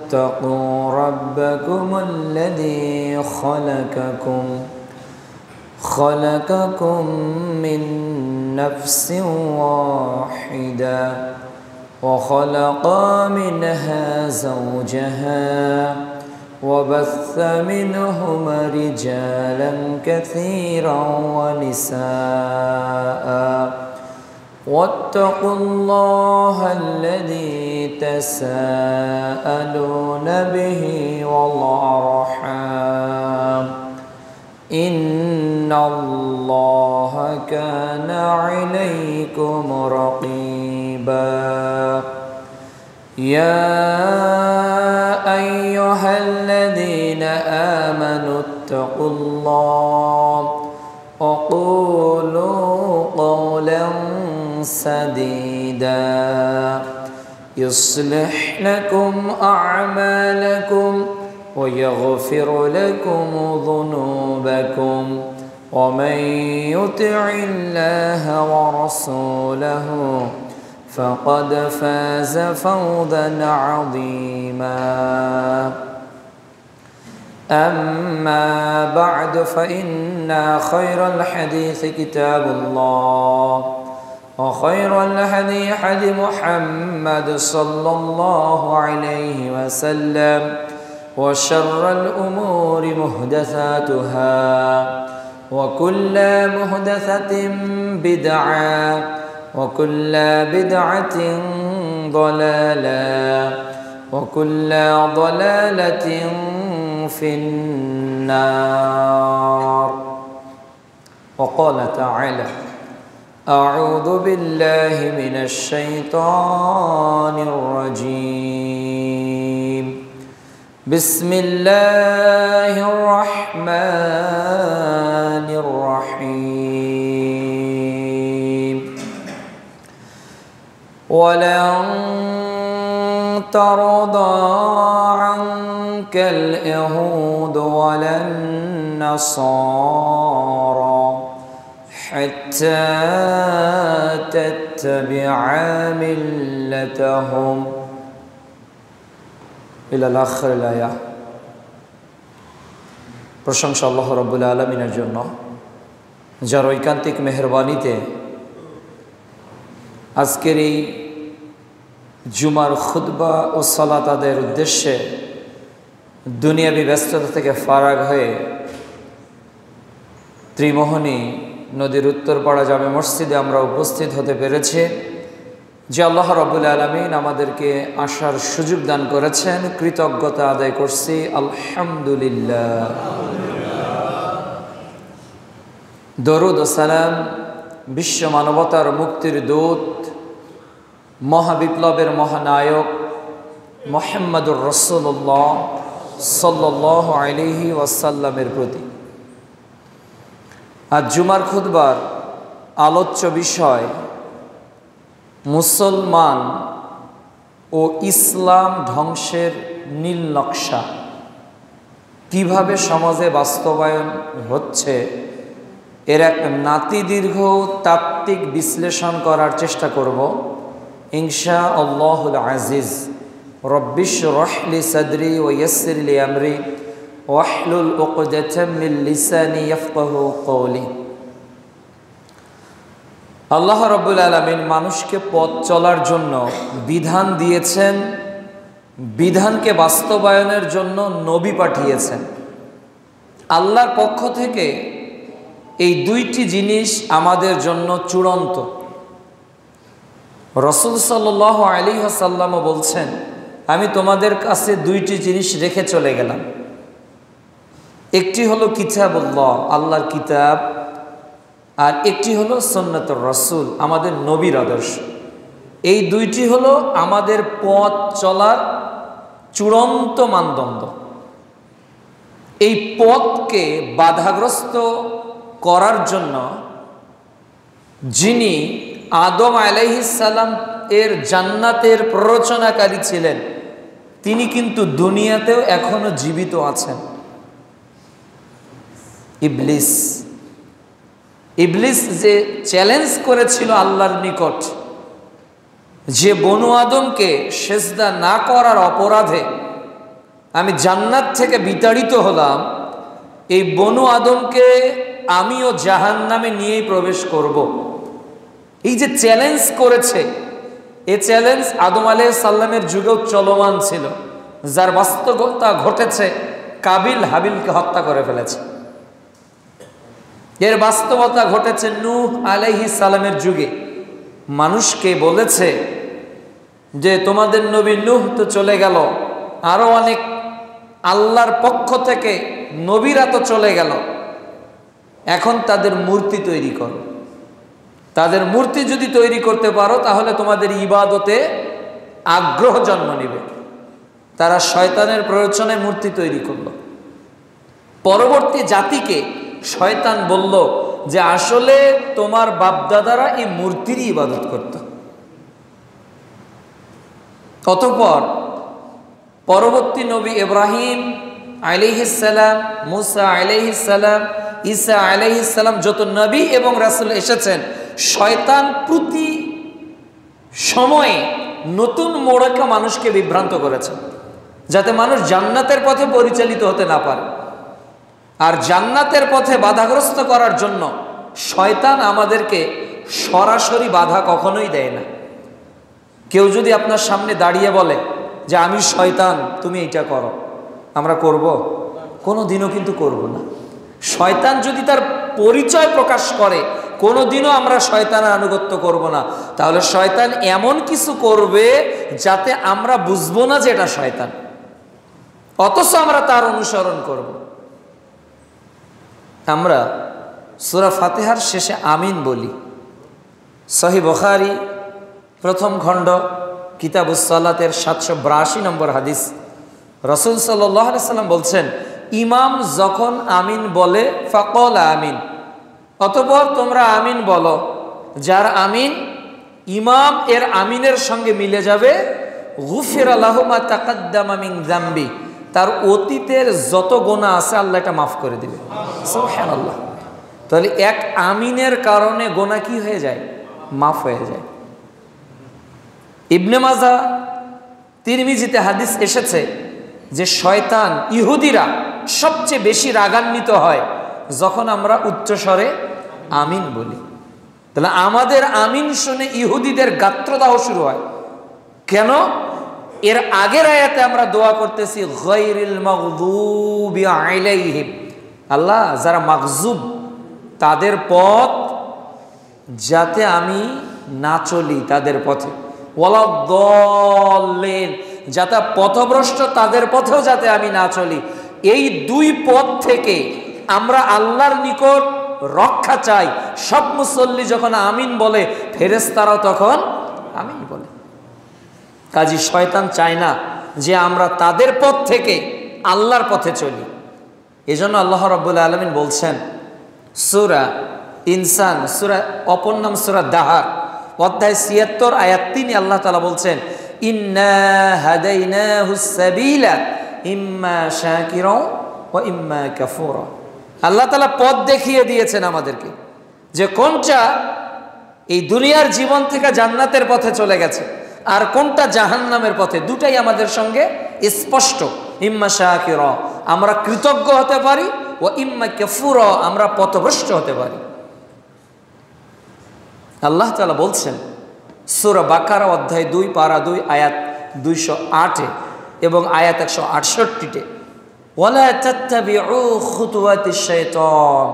اتقوا ربكم الذي خلقكم من نفس واحدة وخلق منها زوجها وبث منهما رجالا كثيرا ونساء واتقوا الله الذي تساءلون به والأرحام إن الله كان عليكم رقيبا يا أيها الذين آمنوا اتقوا الله وقولوا قولا سديدا يصلح لكم أعمالكم ويغفر لكم ذنوبكم ومن يطع الله ورسوله فقد فاز فوزا عظيما أما بعد فإن خير الحديث كتاب الله وخير الهدي هدي محمد صلى الله عليه وسلم وشر الأمور محدثاتها وكل محدثة بدعة وكل بدعة ضلالة وكل ضلالة في النار وقال تعالى أعوذ بالله من الشيطان الرجيم بسم الله الرحمن الرحيم ولن ترضى عنك اليهود ولا النصارى حتى تتبع ملتهم إلى الآخر الآية প্রশংসা আল্লাহ রাব্বুল আলামিনের জন্য যার ঐকান্তিক মেহেরবানিতে আজকের এই জুমার খুতবা ও সালাত আদায়ের উদ্দেশ্যে দুনিয়াবি ব্যস্ততা থেকে ফারাগ হয়ে ত্রিমোহনী নদীর উত্তরপাড়া জামে মসজিদে আমরা উপস্থিত হতে পেরেছি। যে আল্লাহ রাব্বুল আলামিন আমাদেরকে আসার সুযোগ দান করেছেন, কৃতজ্ঞতা আদায় করছি আলহামদুলিল্লাহ। দরুদ ও সালাম বিশ্ব মানবতার মুক্তির দূত, মহাবিপ্লবের মহানায়ক মুহাম্মদুর রাসূলুল্লাহ সাল্লাল্লাহু আলাইহি ওয়াসাল্লামের প্রতি। আজ জুমার খুতবার আলোচ্য বিষয় মুসলমান ও ইসলাম ধ্বংসের নীল নকশা কিভাবে সমাজে বাস্তবায়ন হচ্ছে, এর এক নাতিদীর্ঘ তাত্ত্বিক বিশ্লেষণ করার চেষ্টা করব ইনশাআল্লাহুল আজিজ। রব্বিশরাহ লি সাদরি ওয়া ইয়াসসির লি আমরি ওয়াহলুল উকদাতাম মিন লিসানি ইয়াফকাহু কওলি। আল্লাহ রাব্বুল আলামিন মানুষকে পথ চলার জন্য বিধান দিয়েছেন, বিধানকে বাস্তবায়নের জন্য নবী পাঠিয়েছেন। আল্লাহর পক্ষ থেকে এই দুইটি জিনিস আমাদের জন্য চূড়ান্ত। রাসূল সাল্লাল্লাহু আলাইহি ওয়াসাল্লাম বলছেন, আমি তোমাদের কাছে দুইটি জিনিস রেখে চলে গেলাম। একটি হলো কিতাবুল্লাহ, আল্লাহর কিতাব, আর একটি হলো সুন্নাতুর রাসূল, আমাদের নবীর আদর্শ। এই দুইটি হলো আমাদের পথ চলার চূড়ান্ত মানদণ্ড। এই পথকে বাধাগ্রস্ত করার জন্য যিনি আদম আলাইহিস সালাম এর জান্নাতের প্ররোচনাকারী ছিলেন, তিনি কিন্তু দুনিয়াতেও এখনো জীবিত আছেন। ইবলিস ইবলিস যে চ্যালেঞ্জ করেছিল আল্লাহর নিকট, যে বনু আদমকে সেজদা না করার অপরাধে আমি জান্নাত থেকে বিতাড়িত হলাম, এই বনু আদমকে আমিও জাহান্নামে নিয়েই প্রবেশ করব। এই যে চ্যালেঞ্জ করেছে, এই চ্যালেঞ্জ আদম আলাইহিস সালামের যুগেও চলমান ছিল, যার বাস্তবতা ঘটেছে কাবিল হাবিলকে হত্যা করে ফেলেছে। এর বাস্তবতা ঘটেছে নূহ আলাইহিস সালামের যুগে। মানুষকে বলেছে যে তোমাদের নবী নূহ তো চলে গেল, আরো অনেক আল্লাহর পক্ষ থেকে নবীরা তো চলে গেল, এখন তাদের মূর্তি তৈরি করো। তাদের মূর্তি যদি তৈরি করতে পারো তাহলে তোমাদের ইবাদতে আগ্রহ জন্ম নেবে। তারা শয়তানের প্ররোচনায় মূর্তি তৈরি করলো। পরবর্তী জাতিকে শয়তান বলল যে আসলে তোমার বাপদাদারা এই মূর্তিরই ইবাদত করত। অতঃপর পরবর্তী নবী ইব্রাহিম আলাইহিস সালাম, মুসা আলাইহিস সালাম, ঈসা আলাইহিস সালাম, যত নবী এবং রাসূল এসেছেন, শয়তান প্রতি সময়ে নতুন মোড়কে মানুষকে বিভ্রান্ত করেছে, যাতে মানুষ জান্নাতের পথে পরিচালিত হতে না পারে। আর জান্নাতের পথে বাধাগ্রস্ত করার জন্য শয়তান আমাদেরকে সরাসরি বাধা কখনোই দেয় না। কেউ যদি আপনার সামনে দাঁড়িয়ে বলে যে আমি শয়তান, তুমি এটা করো, আমরা করব? কোনো দিনও কিন্তু করব না। শয়তান যদি তার পরিচয় প্রকাশ করে, কোনো দিনও আমরা শয়তানের আনুগত্য করব না। তাহলে শয়তান এমন কিছু করবে যাতে আমরা বুঝবো না যে এটা শয়তান, অথচ আমরা তার অনুসরণ করব। আমরা সূরা ফাতিহার শেষে আমিন বলি। সহিহ বুখারী প্রথম খণ্ড কিতাবুস সালাতের 782 নম্বর হাদিস, রাসূল সাল্লাল্লাহু আলাইহি সাল্লাম বলছেন, ইমাম যখন আমিন বলে ফাকাল আমিন, অতঃপর তোমরা আমিন বলো। যার আমিন ইমাম এর আমিনের সঙ্গে মিলে যাবে, গুফিরা লাহু মা তাকাদ্দামা মিন যামবি, তার অতীতের যত গুনাহ আছে আল্লাহ এটা মাফ করে দিবে। সুবহানাল্লাহ। তাহলে এক আমিনের কারণে গুনাহ কি হয়ে যায়? মাফ হয়ে যায়। ইবনে মাজাহ, তিরমিজিতে হাদিস এসেছে যে শয়তান, ইহুদিরা সবচেয়ে বেশি রাগান্বিত হয় যখন আমরা উচ্চস্বরে আমিন বলি। তাহলে আমাদের আমিন শুনে ইহুদিদের গাত্রদাহ শুরু হয়। কেন? এর আগের আয়াতে আমরা দোয়া করতেছি গায়রিল মাগদুবি আলাইহিম, আল্লাহ যারা মাগজুব তাদের পথ যাতে আমি না চলি তাদের পথে, ওয়ালাদ-দাল্লিন যাতে পথভ্রষ্ট তাদের পথেও যাতে আমি না চলি। এই দুই পথ থেকে আমরা আল্লাহর নিকট রক্ষা চাই। সব মুসল্লি যখন আমিন বলে, ফেরেশতারাও তখন আমিন বলে। কাজী শয়তান চায় না যে আমরা তাদের পথ থেকে আল্লাহর পথে চলি। এজন্য আল্লাহ রাব্বুল আলামিন বলছেন সূরা ইনসান, সূরা অপর নাম সূরা দাহার, অধ্যায় ৭৬ আয়াত ৩, আল্লাহ তাআলা বলছেন, ইন্না হাদাইনাহুস সাবিলা ইম্মা শাকিরা ওয়া ইম্মা কাফুরা। আল্লাহ তাআলা পথ দেখিয়ে দিয়েছেন আমাদেরকে যে কোনটা এই দুনিয়ার জীবন থেকে জান্নাতের পথে চলে গেছে আর কোনটা জাহান্নামের পথে। দুটাই আমাদের সঙ্গে স্পষ্ট। ইম্মা শাকিরা, আমরা কৃতজ্ঞ হতে পারি, ও ইম্মা কাফুরা, আমরা পথভ্রষ্ট হতে পারি। আল্লাহ তাআলা বলছেন সূরা বাকারা অধ্যায় ২ পারা ২ আয়াত ২০৮ এবং আয়াত ১৬৮, ওয়ালা তাত্তাবিউ খুতুওয়াতিশ শাইতান,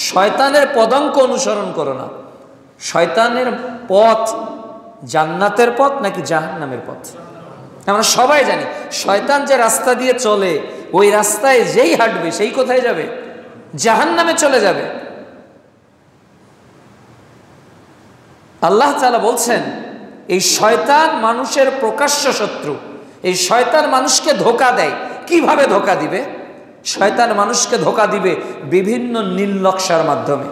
শয়তানের পদাঙ্ক অনুসরণ করো না। শয়তানের পথ জান্নাতের পথ নাকি জাহান্নামের পথ? আমরা সবাই জানি শয়তান যে রাস্তা দিয়ে চলে, ওই রাস্তায় যেই হাঁটবে সেই কোথায় যাবে? জাহান্নামে চলে যাবে। আল্লাহ তাআলা বলছেন এই শয়তান মানুষের প্রকাশ্য শত্রু। এই শয়তান মানুষকে ধোঁকা দেয়। কিভাবে ধোঁকা দিবে? শয়তান মানুষকে ধোঁকা দিবে বিভিন্ন নীল নকশার মাধ্যমে।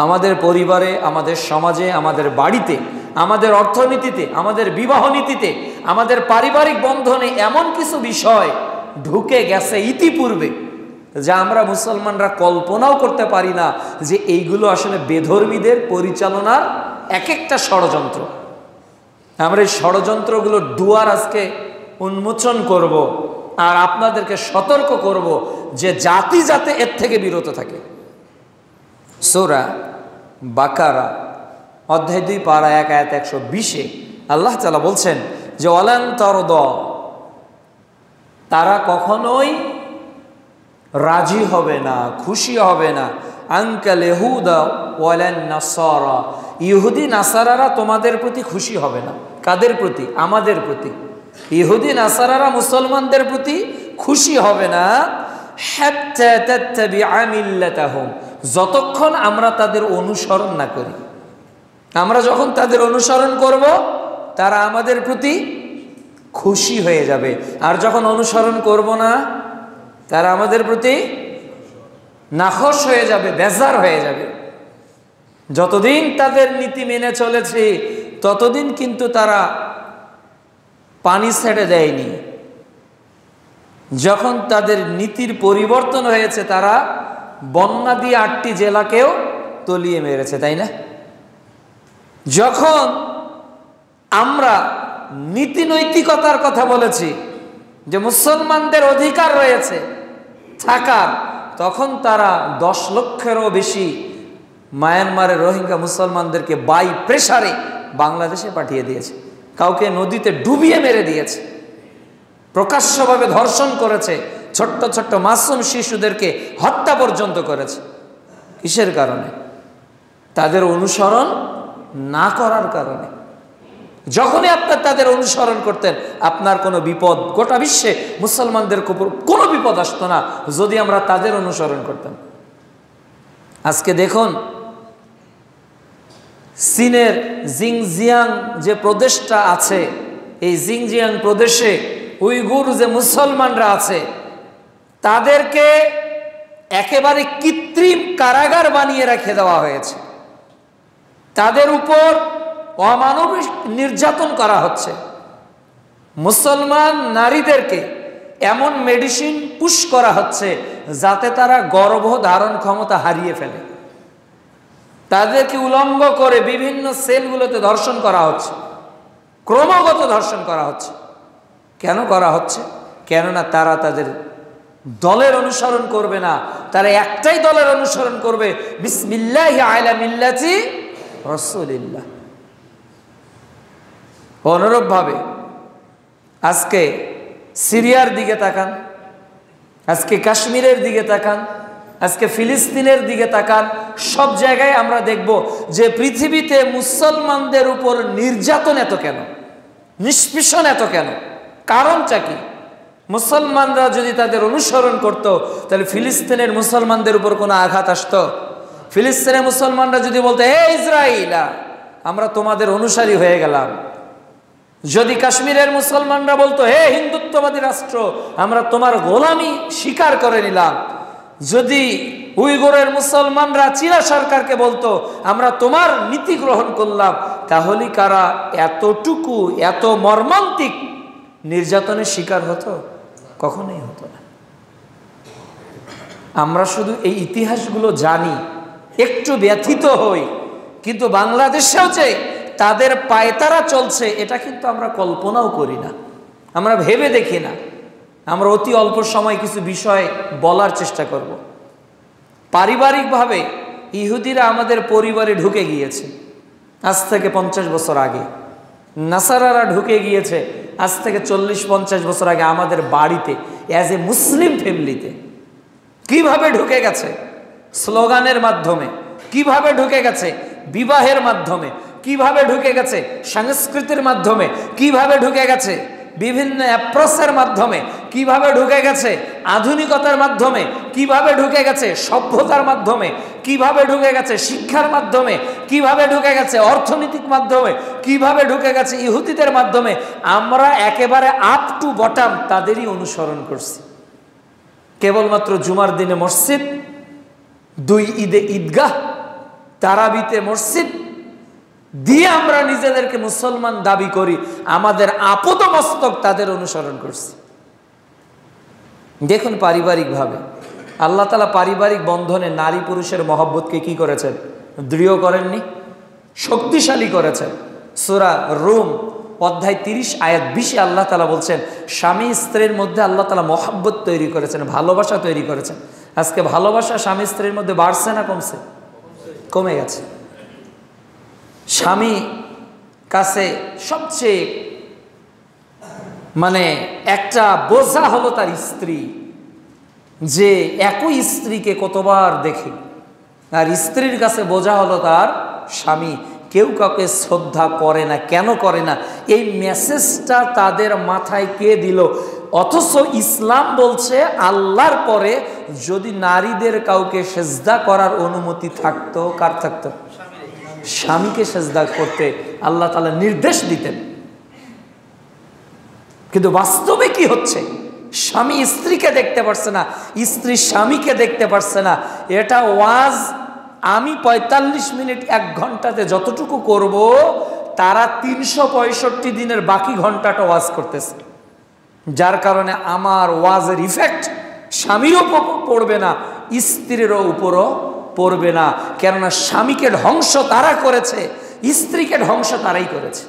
আমাদের পরিবারে, আমাদের সমাজে, আমাদের বাড়িতে, আমাদের অর্থনীতিতে, আমাদের বিবাহ নীতিতে, আমাদের পারিবারিক বন্ধনে এমন কিছু বিষয় ঢুকে গেছে ইতিপূর্বে যা আমরা মুসলমানরা কল্পনাও করতে পারি না যে এইগুলো আসলে বেধর্মীদের পরিচালনার এক একটা ষড়যন্ত্র। আমরা এই ষড়যন্ত্রগুলোর দুয়ার আজকে উন্মোচন করব আর আপনাদেরকে সতর্ক করব যে জাতি যাতে এর থেকে বিরত থাকে। সূরা বাকারা অধ্যায় 2 পারা 1 আয়াত 120-এ আল্লাহ তাআলা বলছেন যে ওয়ালান তারদ, তারা কখনোই রাজি হবে না, খুশি হবে না, আনকাল ইহুদা ওয়ালান নাসারা, ইহুদি নাসারারা তোমাদের প্রতি খুশি হবে না। কাদের প্রতি? আমাদের প্রতি। ইহুদি নাসারারা মুসলমানদের প্রতি খুশি হবে না, হাত্তা তাত্তাবিআ মিল্লাতাহুম, যতক্ষণ আমরা তাদের অনুসরণ না করি। আমরা যখন তাদের অনুসরণ করব তারা আমাদের প্রতি খুশি হয়ে যাবে, আর যখন অনুসরণ করব না তারা আমাদের প্রতি নাখোশ হয়ে যাবে, বেজার হয়ে যাবে। যতদিন তাদের নীতি মেনে চলেছে ততদিন কিন্তু তারা পানি ছেড়ে দেয়নি। যখন তাদের নীতির পরিবর্তন হয়েছে তারা বন্যা দিয়ে 8টি জেলাকেও তলিয়ে মেরেছে, তাই না? যখন আমরা নীতি নৈতিকতার কথা বলেছি যে মুসলমানদের অধিকার রয়েছে থাকার, তখন তারা 10 লক্ষেরও বেশি মায়ানমারের রোহিঙ্গা মুসলমানদেরকে বাই প্রেসারে বাংলাদেশে পাঠিয়ে দিয়েছে। কাউকে নদীতে ডুবিয়ে মেরে দিয়েছে, প্রকাশ্যভাবে ধর্ষণ করেছে, ছোট্ট ছোট্ট মাসুম শিশুদেরকে হত্যা পর্যন্ত করেছে। কিসের কারণে? তাদের অনুসরণ না করার কারণে। যখনই আপনার তাদের অনুসরণ করতেন আপনার কোনো বিপদ, গোটা বিশ্বে মুসলমানদের উপর কোনো বিপদ আসতো না যদি আমরা তাদের অনুসরণ করতাম। আজকে দেখুন চীনের জিংজিয়াং যে প্রদেশটা আছে, এই জিংজিয়াং প্রদেশে উইগুর যে মুসলমানরা আছে তাদেরকে একেবারে কৃত্রিম কারাগার বানিয়ে রেখে দেওয়া হয়েছে। তাদের উপর অমানবিক নির্যাতন করা হচ্ছে। মুসলমান নারীদেরকে এমন মেডিসিন পুশ করা হচ্ছে যাতে তারা গর্ভধারণ ক্ষমতা হারিয়ে ফেলে। তাদেরকে উলঙ্গ করে বিভিন্ন সেলগুলোতে ধর্ষণ করা হচ্ছে, ক্রমাগত ধর্ষণ করা হচ্ছে। কেন করা হচ্ছে? কেননা তারা তাদের দলের অনুসরণ করবে না, তারা একটাই দলের অনুসরণ করবে, বিসমিল্লাহি আলা মিল্লাতি রাসূলিল্লাহ। অনুরূপভাবে আজকে সিরিয়ার দিকে তাকান, আজকে কাশ্মীরের দিকে তাকান, আজকে ফিলিস্তিনের দিকে তাকান, সব জায়গায় আমরা দেখব যে পৃথিবীতে মুসলমানদের উপর নির্যাতন এত কেন, নিষ্পেষণ এত কেন? কারণটা কি? মুসলমানরা যদি তাদের অনুসরণ করত তাহলে ফিলিস্তিনের মুসলমানদের উপর কোনো আঘাত আসতো? ফিলিস্তিনের মুসলমানরা যদি বলতো হে ইসরায়েলা আমরা তোমাদের অনুসারী হয়ে গেলাম, যদি কাশ্মীরের মুসলমানরা বলতো হে হিন্দুত্ববাদী রাষ্ট্র আমরা তোমার গোলামি স্বীকার করে নিলাম, যদি উইগুরের মুসলমানরা চীনা সরকারকে বলতো আমরা তোমার নীতি গ্রহণ করলাম, তাহলে কারা এতটুকু এত মর্মান্তিক নির্যাতনের শিকার হতো? কখনোই হতো না। আমরা শুধু এই ইতিহাসগুলো জানি, একটু ব্যথিত হই, কিন্তু বাংলাদেশেও যে তাদের পায়তারা চলছে এটা কিন্তু আমরা কল্পনাও করি না, আমরা ভেবে দেখি না। আমরা অতি অল্প সময় কিছু বিষয় বলার চেষ্টা করব। পারিবারিকভাবে ইহুদিরা আমাদের পরিবারে ঢুকে গিয়েছে আজ থেকে 50 বছর আগে, নাসারারা ঢুকে গিয়েছে আজ থেকে 40-50 বছর আগে আমাদের বাড়িতে, অ্যাজ এ মুসলিম ফ্যামিলিতে। কিভাবে ঢুকে গেছে? স্লোগানের মাধ্যমে। কিভাবে ঢুকে গেছে? বিবাহের মাধ্যমে। কিভাবে ঢুকে গেছে? সংস্কৃতির মাধ্যমে। কিভাবে ঢুকে গেছে? বিভিন্ন অ্যাপ্রোচের মাধ্যমে। কিভাবে ঢুকে গেছে? আধুনিকতার মাধ্যমে। কিভাবে ঢুকে গেছে? সভ্যতার মাধ্যমে। কিভাবে ঢুকে গেছে? শিক্ষার মাধ্যমে। কিভাবে ঢুকে গেছে? অর্থনৈতিক মাধ্যমে। কিভাবে ঢুকে গেছে? ইহুদিদের মাধ্যমে। আমরা একেবারে আপ টু বটম তাদেরই অনুসরণ করছি। কেবলমাত্র জুমার দিনে মসজিদ, 2 ঈদে ঈদগাহ, তারাবিতে মসজিদ দিয়ে আমরা নিজেদেরকে মুসলমান দাবি করি, আমাদের আপাতমস্তক তাদের অনুসরণ করছি। দেখুন পারিবারিকভাবে আল্লাহ তাআলা পারিবারিক বন্ধনে নারী পুরুষের মহব্বতকে কি করেছেন? দৃঢ় করেননি, শক্তিশালী করেছেন। সূরা রুম অধ্যায় 30 আয়াত 20 আল্লাহ তাআলা বলছেন স্বামী স্ত্রীর মধ্যে আল্লাহ তাআলা মহব্বত তৈরি করেছেন, ভালোবাসা তৈরি করেছেন। আজকে ভালোবাসা স্বামী স্ত্রীর মধ্যে বাড়ছে না কমছে? কমে গেছে। স্বামী কাছে সবচেয়ে একটা বোঝা হলো তার স্ত্রী, যে একই স্ত্রীকে কতবার দেখে। আর স্ত্রীর কাছে বোঝা হলো তার স্বামী। কেউ কাউকে শ্রদ্ধা করে না। কেন করে না? এই মেসেজটা তাদের মাথায় কে দিল? অথচ ইসলাম বলছে আল্লাহর পরে যদি নারীদের কাউকে সেজদা করার অনুমতি থাকতো, কার থাকতো? স্বামীকে সেজদা করতে আল্লাহ তাআলা নির্দেশ দিতেন। কিন্তু বাস্তবে কি হচ্ছে? স্বামী স্ত্রীকে দেখতে পারছে না, স্ত্রী স্বামীকে দেখতে পারছে না। এটা ওয়াজ আমি 45 মিনিট 1 ঘন্টাতে যতটুকু করব, তারা 365 দিনের বাকি ঘন্টাটা ওয়াজ করতেছে। যার কারণে আমার ওয়াজের ইফেক্ট স্বামীর উপর পড়বে না, স্ত্রীর উপরও পড়বে না। কেননা স্বামীকে ধ্বংস তারা করেছে, স্ত্রীকে ধ্বংস তারাই করেছে।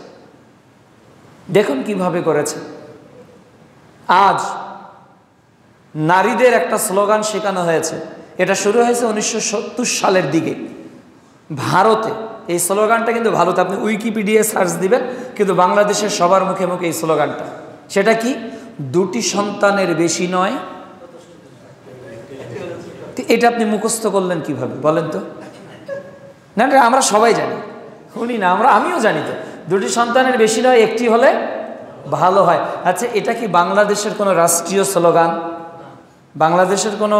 দেখুন কিভাবে করেছে। আজ নারীদের একটা স্লোগান শেখানো হয়েছে। এটা শুরু হয়েছে 1970 সালের দিকে ভারতে। এই স্লোগানটা কিন্তু ভারতে, আপনি উইকিপিডিয়ায় সার্চ দিবেন, কিন্তু বাংলাদেশের সবার মুখে মুখে এই স্লোগানটা। সেটা কি? 2টি সন্তানের বেশি নয়। এটা আপনি মুখস্থ করলেন কিভাবে বলেন তো? না, আমরা সবাই জানি, শুনি না, আমিও জানি তো। 2টি সন্তানের বেশি নয়, একটি হলে ভালো হয়। আচ্ছা, এটা কি বাংলাদেশের কোনো রাষ্ট্রীয় স্লোগান? বাংলাদেশের কোনো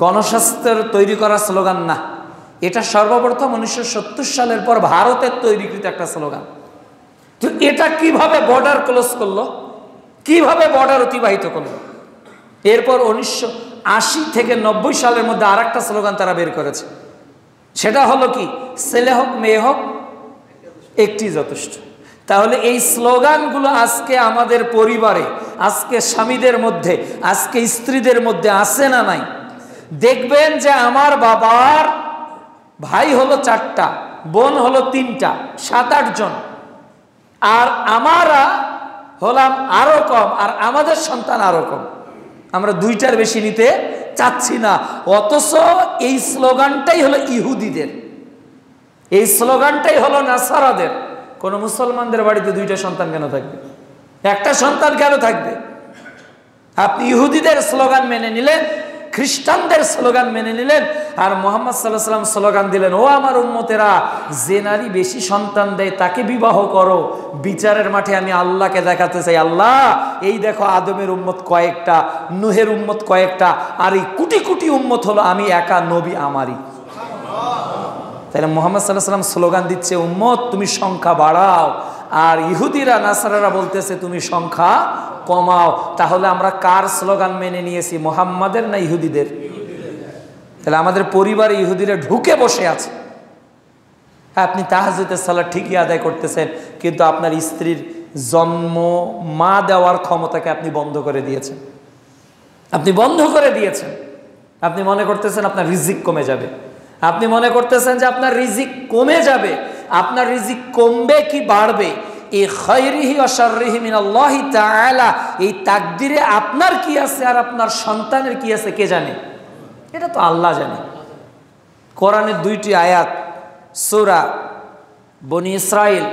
গণস্বাস্থ্যের তৈরি করা স্লোগান না। এটা সর্বপ্রথম 1970 সালের পর ভারতের তৈরিকৃত একটা স্লোগান। তো এটা কিভাবে বর্ডার ক্লোজ করলো, কিভাবে বর্ডার অতিবাহিত করলো? এরপর 1980 থেকে 90 সালের মধ্যে আর একটা স্লোগান তারা বের করেছে। সেটা হলো কি? ছেলে হোক মেয়ে হোক একটি যথেষ্ট। তাহলে এই স্লোগানগুলো আজকে আমাদের পরিবারে, আজকে স্বামীদের মধ্যে, আজকে স্ত্রীদের মধ্যে আছে না নাই? দেখবেন যে আমার বাবার ভাই হলো 4টা, বোন হলো 3টা, 7-8 জন, আর আমরা হলাম আরো কম, আর আমাদের সন্তান আরো কম। আমরা 2টার বেশি নিতে চাচ্ছি না। অথচ এই স্লোগানটাই হলো ইহুদিদের, এই স্লোগানটাই হলো নাসারাদের। কোন মুসলমানদের বাড়িতে 2টা সন্তান কেন থাকবে? একটা সন্তান কেন থাকবে? আপনি ইহুদিদের স্লোগান মেনে নিলেন, খ্রিস্টানদের স্লোগান মেনে নিলেন, আর মুহাম্মদ সাল্লাল্লাহু আলাইহি ওয়াসাল্লাম স্লোগান দিলেন, ও আমার উম্মতেরা, যে নারী বেশি সন্তান দেয় তাকে বিবাহ করো। বিচারের মাঠে আমি আল্লাহকে দেখাতে চাই, আল্লাহ এই দেখো আদমের উম্মত কয়েকটা, নূহের উম্মত কয়েকটা, আর এই কোটি কোটি উম্মত হলো আমি একা, নবী আমারই। তাহলে মুহাম্মদ সাল্লাল্লাহু আলাইহি ওয়াসাল্লাম স্লোগান দিচ্ছে উম্মত তুমি সংখ্যা বাড়াও, আর ইহুদিরা নাসারারা বলতেছে তুমি সংখ্যা কমাও। তাহলে আমরা কার স্লোগান মেনে নিয়েছি, মুহাম্মাদের না ইহুদিদের? তাহলে আমাদের পরিবারে ইহুদিরা ঢুকে বসে আছে। আপনি তাহাজ্জুদের সালাত ঠিকই আদায় করতেছেন, কিন্তু আপনার স্ত্রীর জন্ম মা দেওয়ার ক্ষমতাকে আপনি বন্ধ করে দিয়েছেন। আপনি বন্ধ করে দিয়েছেন। আপনি মনে করতেছেন আপনার রিজিক কমে যাবে। আপনি মনে করতেছেন যে আপনার রিজিক কমে যাবে। আপনার রিজিক কমবে কি বাড়বে, এই খায়রিহি ওয়া শাররিহি মিনাল্লাহি তাআলা, এই তাকদিরে আপনার কি আছে আর আপনার সন্তানের কি আছে কে জানে? এটা তো আল্লাহ জানে। কোরআনের 2টি আয়াত, সূরা বনি ইসরাইল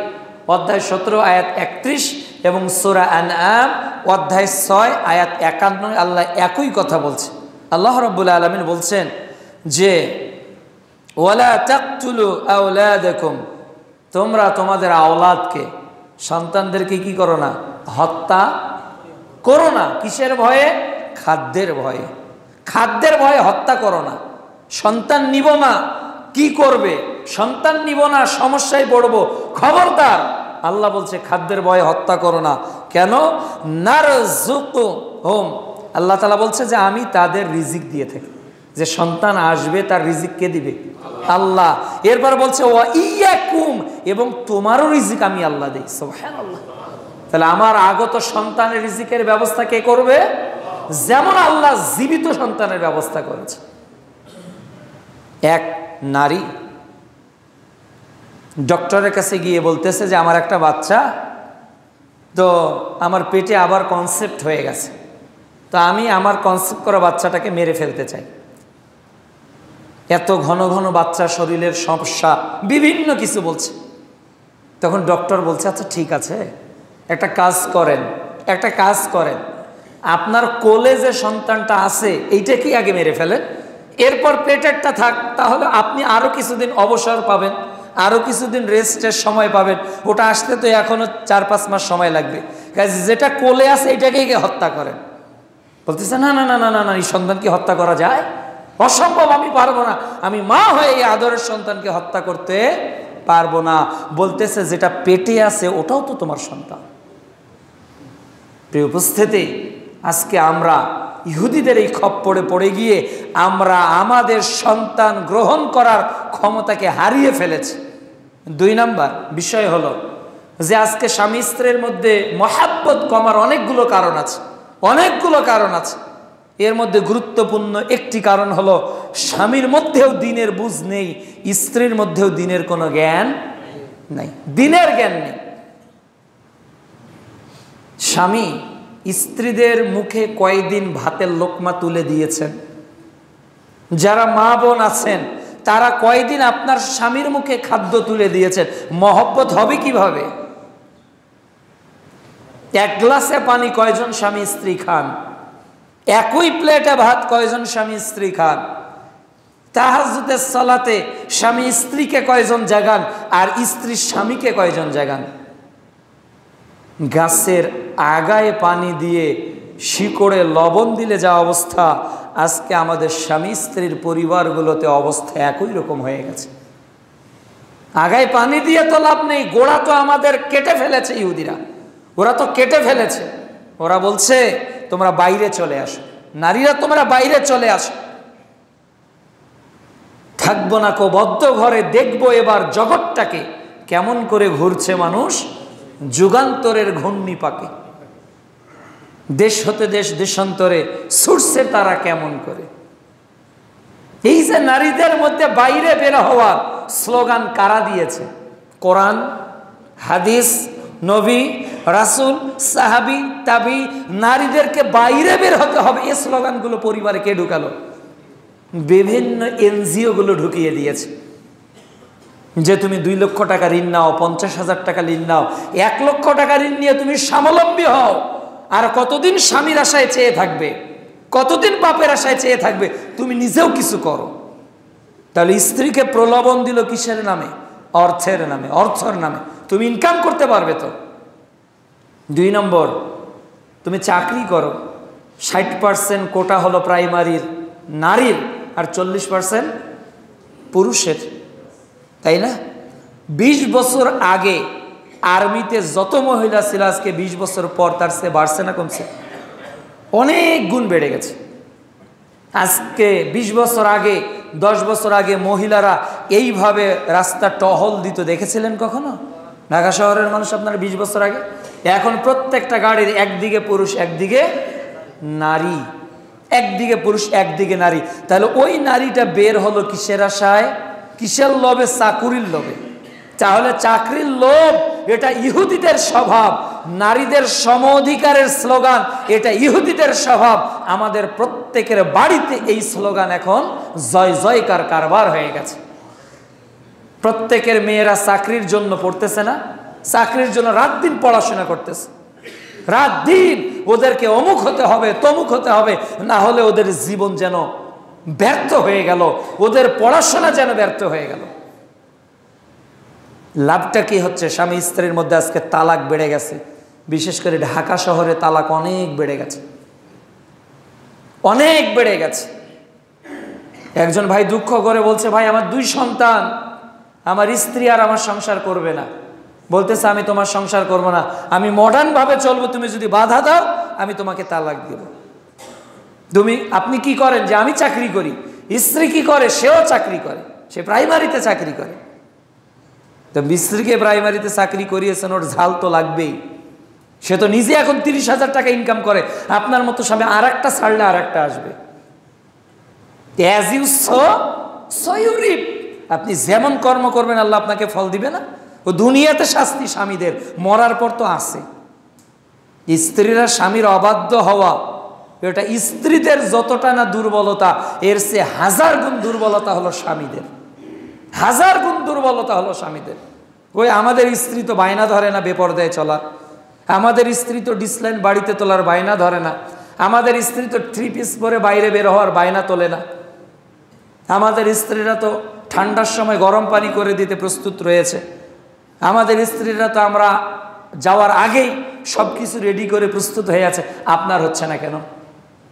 অধ্যায় 17 আয়াত 31 এবং সূরা আনআম অধ্যায় 6 আয়াত 51, আল্লাহ একই কথা বলছে। আল্লাহ রাব্বুল আলামিন বলছেন যে ওয়ালা তাকতুলু আওলাদাকুম, তোমরা তোমাদের আওলাদকে, সন্তানদেরকে কি করো না, হত্যা করো না। কিসের ভয়ে? খাদ্যের ভয়ে। খাদ্যের ভয়ে হত্যা করো না। সন্তান নিব না, কি করবে? সন্তান নিব না, সমস্যায় পড়বো, খবরদার। আল্লাহ বলছে খাদ্যের ভয়ে হত্যা করো না। কেন? নারযুকুহুম, আল্লাহ তাআলা বলছে যে আমি তাদের রিজিক দিয়ে থাকি। যে সন্তান আসবে তার রিজিক কে দিবে? আল্লাহ। এরপর বলছে ওয়া ইয়াকুম, এবং তোমারও রিজিক আমি আল্লাহ দেই। সুবহানাল্লাহ। তাহলে আমার আগত সন্তানের রিজিকের ব্যবস্থা কে করবে? যেমন আল্লাহ জীবিত সন্তানের ব্যবস্থা করেছে। এক নারী ডক্টরের কাছে গিয়ে বলতেছে যে আমার একটা বাচ্চা তো আমার পেটে আবার কনসেপ্ট হয়ে গেছে, তো আমি আমার কনসেপ্ট করা বাচ্চাটাকে মেরে ফেলতে চাই। এত ঘন ঘন বাচ্চা, শরীরের সমস্যা, বিভিন্ন কিছু বলছে। তখন ডক্টর বলছে, আচ্ছা ঠিক আছে, একটা কাজ করেন, আপনার কোলে যে সন্তানটা আছে এইটাকে আগে মেরে ফেলেন, এরপর পেটেরটা থাক, তাহলে আপনি আরও কিছুদিন অবসর পাবেন, আরও কিছুদিন রেস্টের সময় পাবেন। ওটা আসতে তো এখনও 4-5 মাস সময় লাগবে, কাজে যেটা কোলে আছে এটাকেই হত্যা করেন। বলতেছে না না না না না না, এই সন্তানকে হত্যা করা যায়? অসম্ভব, আমি পারবো না, আমি মা হয়ে এই আদরের সন্তানকে হত্যা করতে পারবো না। বলতেছে যেটা পেটে আছে ওটাও তো তোমার সন্তান। প্রিয় উপস্থিতি, আজকে আমরা ইহুদিদের এই খপ্পরে পড়ে গিয়ে আমরা আমাদের সন্তান গ্রহণ করার ক্ষমতাকে হারিয়ে ফেলেছি। 2 নাম্বার বিষয় হলো যে আজকে স্বামী স্ত্রীর মধ্যে মহাব্বত কমার অনেকগুলো কারণ আছে। এর মধ্যে গুরুত্বপূর্ণ একটি কারণ হলো স্বামীর মধ্যেও দিনের বুঝ নেই, স্ত্রীর মধ্যেও দিনের কোনো জ্ঞান নাই, দিনের জ্ঞান নেই। স্বামী স্ত্রীদের মুখে কয়দিন ভাতের লোকমা তুলে দিয়েছেন? যারা মা বোন আছেন তারা কয়দিন আপনার স্বামীর মুখে খাদ্য তুলে দিয়েছেন? মহব্বত হবে কিভাবে? 1 গ্লাসে পানি কয়জন স্বামী স্ত্রী খান? একই প্লেটে ভাত কয়জন স্বামী স্ত্রী খান? তাহাজ্জুদের সালাতে স্বামী স্ত্রীকে কয়জন জাগান আর স্ত্রী স্বামীকে কয়জন জাগান? গাছের আগায় পানি দিয়ে শিকড়ে লবণ দিলে যা অবস্থা, আজকে আমাদের স্বামী স্ত্রীর পরিবারগুলোতে অবস্থা একই রকম হয়ে গেছে। আগায় পানি দিয়ে তো লাভ নেই, গোড়া তো আমাদের কেটে ফেলেছে ইহুদিরা, ওরা তো কেটে ফেলেছে। ওরা বলছে তোমরা বাইরে চলে আসো, নারীরা তোমরা বাইরে চলে আসো, থাকবো না কো বদ্ধ ঘরে, দেখবো এবার জগৎটাকে কেমন করে ঘুরছে মানুষ যুগান্তরের ঘূর্ণি পাকে। দেশ হতে দেশ দেশান্তরে ছুটছে তারা কেমন করে। এই যে নারীদের মধ্যে বাইরে বের হওয়ার স্লোগান কারা দিয়েছে? কোরআন, হাদিস, নবী, রাসূল, সাহাবী, তাবী, নারীদেরকে বাইরে বের হতে হবে, এই স্লোগানগুলো পরিবারে কে ঢুকালো? বিভিন্ন এনজিও গুলো ঢুকিয়ে দিয়েছে যে তুমি 2 লক্ষ টাকা ঋণ নাও, 50,000 টাকা ঋণ নাও, 1 লক্ষ টাকা ঋণ নিয়ে তুমি স্বাবলম্বী হও। আর কতদিন স্বামীর আশায় চেয়ে থাকবে, কতদিন বাপের আশায় চেয়ে থাকবে, তুমি নিজেও কিছু করো। তাহলে স্ত্রীকে প্রলোভন দিল কিসের নামে? অর্থের নামে, অর্থের নামে। তুমি ইনকাম করতে পারবে তো। 2 নম্বর, তুমি চাকরি করো, 60% কোটা হলো প্রাইমারির নারীর আর 40% পুরুষের, তাই না? 20 বছর আগে আর্মিতে যত মহিলা ছিল আজকে 20 বছর পর তার চেয়ে বাড়ছে না কমছে? অনেক গুণ বেড়ে গেছে। আজকে 20 বছর আগে, 10 বছর আগে মহিলারা এইভাবে রাস্তা টহল দিত দেখেছিলেন কখনো? ঢাকা শহরের মানুষ আপনারা 20 বছর আগে, এখন প্রত্যেকটা গাড়ির একদিকে পুরুষ একদিকে নারী, একদিকে পুরুষ একদিকে নারী। তাহলে ওই নারীটা বের হলো কিসের আশায়? কিসের লোভে? চাকুরির লোভে। তাহলে চাকরির লোভ এটা ইহুদিদের স্বভাব, নারীদের সম অধিকারের স্লোগান এটা ইহুদিদের স্বভাব। আমাদের প্রত্যেকের বাড়িতে এই স্লোগান এখন জয় জয়কার কারবার হয়ে গেছে। প্রত্যেকের মেয়েরা চাকরির জন্য পড়তেছে না, চাকরির জন্য রাত দিন পড়াশোনা করতেছে, রাত দিন ওদেরকে অমুক হতে হবে, তমুক হতে হবে, না হলে ওদের জীবন যেন ব্যর্থ হয়ে গেল, ওদের পড়াশোনা যেন ব্যর্থ হয়ে গেল। লাভটা কি হচ্ছে? স্বামী স্ত্রীর মধ্যে আজকে তালাক বেড়ে গেছে, বিশেষ করে ঢাকা শহরে তালাক অনেক বেড়ে গেছে, অনেক বেড়ে গেছে। একজন ভাই দুঃখ করে বলছে, ভাই আমার 2 সন্তান, আমার স্ত্রী আর আমার সংসার করবে না। বলতেছে আমি তোমার সংসার করব না, আমি মডার্ন ভাবে চলবো, তুমি যদি বাধা দাও আমি তোমাকে তালাক দেব। আপনি কি করেন? যে আমি চাকরি করি। স্ত্রী কি করে? সেও চাকরি করে, সে প্রাইমারিতে চাকরি করে। তো স্ত্রীকে প্রাইমারিতে চাকরি করিয়েছেন, ওর ঝাল তো লাগবেই। সে তো নিজে এখন 30,000 টাকা ইনকাম করে, আপনার মতো স্বামী আর একটা ছাড়লে আর একটা আসবে। আপনি যেমন কর্ম করবেন আল্লাহ আপনাকে ফল দিবে না? ও দুনিয়াতে শাস্তি স্বামীদের, মরার পর তো আছে। স্ত্রীরা স্বামীর অবাধ্য হওয়া এটা স্ত্রীদের যতটা না দুর্বলতা, এর চেয়ে 1000 গুণ দুর্বলতা হলো স্বামীদের। 1000 গুণ দুর্বলতা হলো স্বামীদের। ওই আমাদের স্ত্রী তো বায়না ধরে না বেপরদায় চলার, আমাদের স্ত্রী তো ডিসলাইন বাড়িতে তোলার বায়না ধরে না, আমাদের স্ত্রী তো 3 পিস পরে বাইরে বের হওয়ার বায়না তোলে না, আমাদের স্ত্রীরা তো ঠান্ডার সময় গরম পানি করে দিতে প্রস্তুত রয়েছে, আমাদের স্ত্রীরা তো আমরা যাওয়ার আগেই সব কিছু রেডি করে প্রস্তুত হয়ে আছে। আপনার হচ্ছে না কেন?